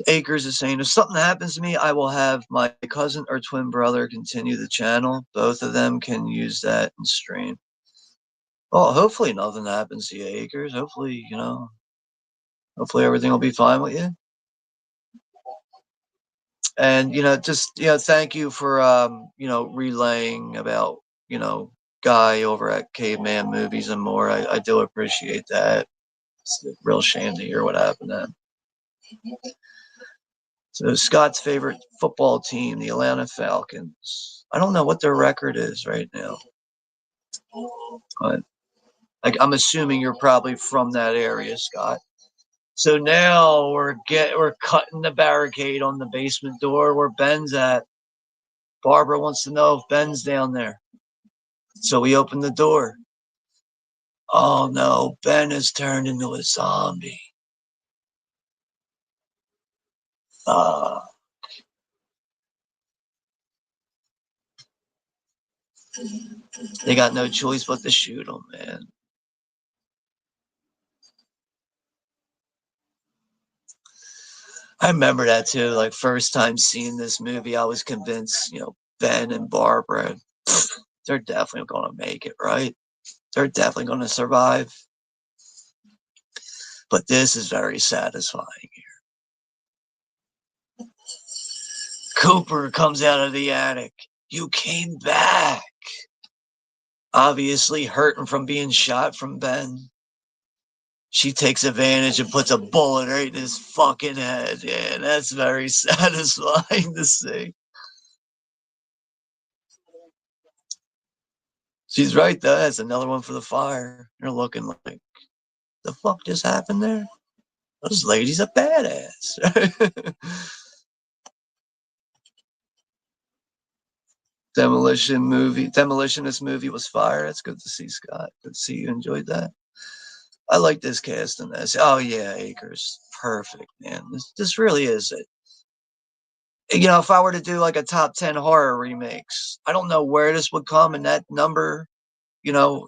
Acres is saying, if something happens to me, I will have my cousin or twin brother continue the channel. Both of them can use that and stream. Well, hopefully nothing happens to you, Acres. Hopefully, you know, hopefully everything will be fine with you. And, you know, just, you know, thank you for, you know, relaying about, you know, Guy over at Caveman Movies and more. I do appreciate that. It's a real shame to hear what happened then. So Scott's favorite football team, the Atlanta Falcons. I don't know what their record is right now. But like, I'm assuming you're probably from that area, Scott. So now we're cutting the barricade on the basement door where Ben's at. Barbara wants to know if Ben's down there. So we open the door. Oh no, Ben has turned into a zombie. They got no choice but to shoot him, man. I remember that too. Like first time seeing this movie, I was convinced, Ben and Barbara, they're definitely going to make it, right? They're definitely going to survive. But this is very satisfying here. Cooper comes out of the attic. You came back. Obviously hurting from being shot from Ben. She takes advantage and puts a bullet right in his fucking head. Yeah, that's very satisfying to see. She's right, though. That's another one for the fire. You're looking like, the fuck just happened there? Those ladies are badass. Demolitionist movie was fire. It's good to see, Scott. Good to see you enjoyed that. I like this cast in this. Oh yeah, Akers, perfect, man. This really is it. If I were to do like a top 10 horror remakes, I don't know where this would come in that number.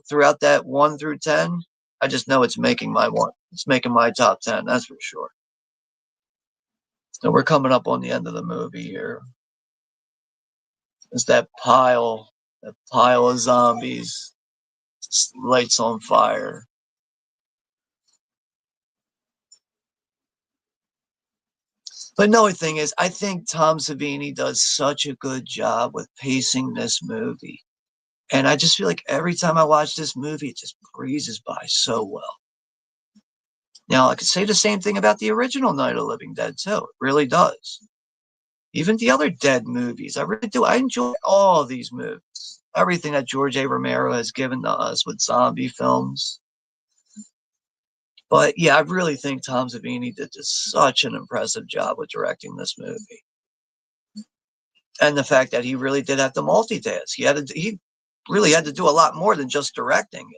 Throughout that 1 through 10, I just know it's making my one. It's making my top 10. That's for sure. So we're coming up on the end of the movie here. It's that pile of zombies, lights on fire. But another thing is, I think Tom Savini does such a good job with pacing this movie. And I just feel like every time I watch this movie, it just breezes by so well. Now, I could say the same thing about the original Night of the Living Dead, too. It really does. Even the other Dead movies, I really do. I enjoy all of these movies. Everything that George A. Romero has given to us with zombie films. But yeah, I really think Tom Savini did just such an impressive job with directing this movie. And the fact that he really did have to multitask. He really had to do a lot more than just directing.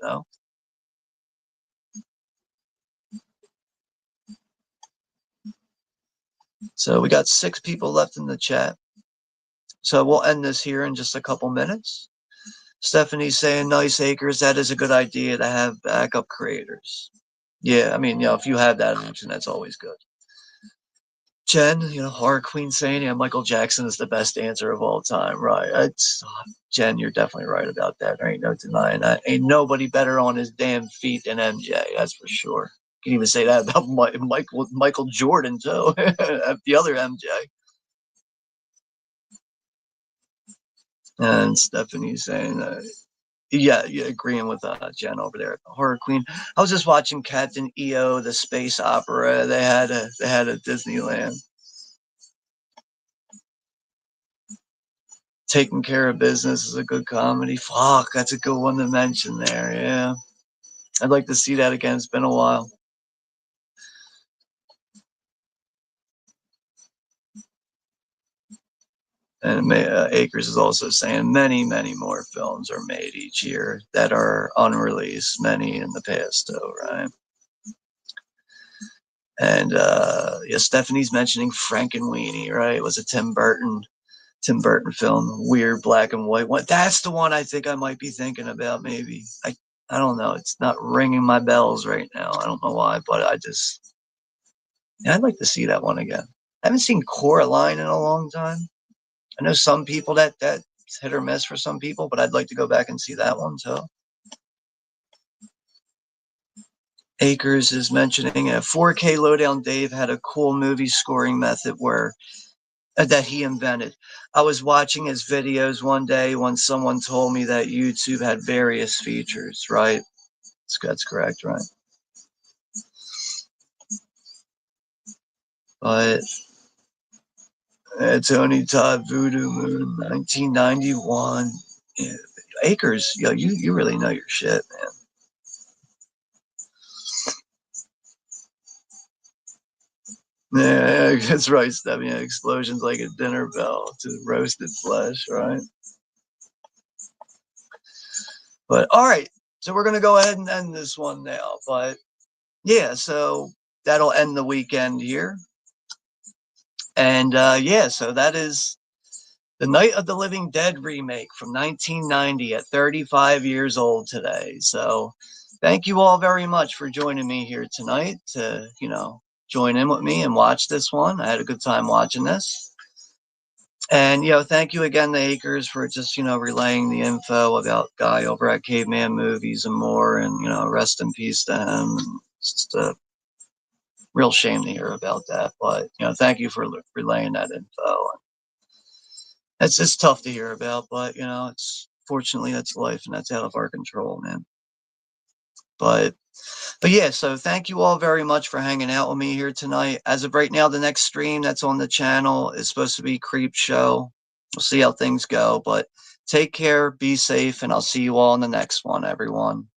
So we got 6 people left in the chat. So we'll end this here in just a couple minutes. Stephanie's saying, nice, Akers. That is a good idea to have backup creators. Yeah, I mean, if you have that option, that's always good. Jen, Horror Queen saying, yeah, Michael Jackson is the best dancer of all time. Right. Jen, you're definitely right about that. There ain't no denying that. Ain't nobody better on his damn feet than MJ. That's for sure. You can even say that about Michael Jordan, too. The other MJ. And Stephanie's saying, yeah, agreeing with Jen over there at the Horror Queen. I was just watching Captain EO, the space opera they had at Disneyland. Taking Care of Business is a good comedy. Fuck, that's a good one to mention there. Yeah, I'd like to see that again. It's been a while. And Akers is also saying many, many more films are made each year that are unreleased. Many in the past, though, right? And yeah, Stephanie's mentioning Frankenweenie, right? It was a Tim Burton film, weird black and white one. That's the one I think I might be thinking about. Maybe I don't know. It's not ringing my bells right now. I don't know why, but I'd like to see that one again. I haven't seen Coraline in a long time. I know some people that's hit or miss for some people, but I'd like to go back and see that one too. Akers is mentioning a 4K Lowdown Dave had a cool movie scoring method that he invented. I was watching his videos one day when someone told me that YouTube had various features, right? That's correct, right? But Tony Todd Voodoo Moon, 1991. Yeah. Akers, you really know your shit, man. Yeah, that's right, Steph. Yeah, explosions like a dinner bell to roasted flesh, right? But all right, so we're gonna go ahead and end this one now. But yeah, so that'll end the weekend here. And yeah, so that is the Night of the Living Dead remake from 1990 at 35 years old today. So thank you all very much for joining me here tonight to, join in with me and watch this one. I had a good time watching this. And, thank you again, the Acres, for just, relaying the info about Guy over at Caveman Movies and more. And, rest in peace to him. It's just a real shame to hear about that. But, thank you for relaying that info. It's just tough to hear about, but it's fortunately that's life and that's out of our control, man. But yeah, so thank you all very much for hanging out with me here tonight. As of right now, the next stream that's on the channel is supposed to be Creep Show. We'll see how things go, but take care, be safe, and I'll see you all in the next one, everyone.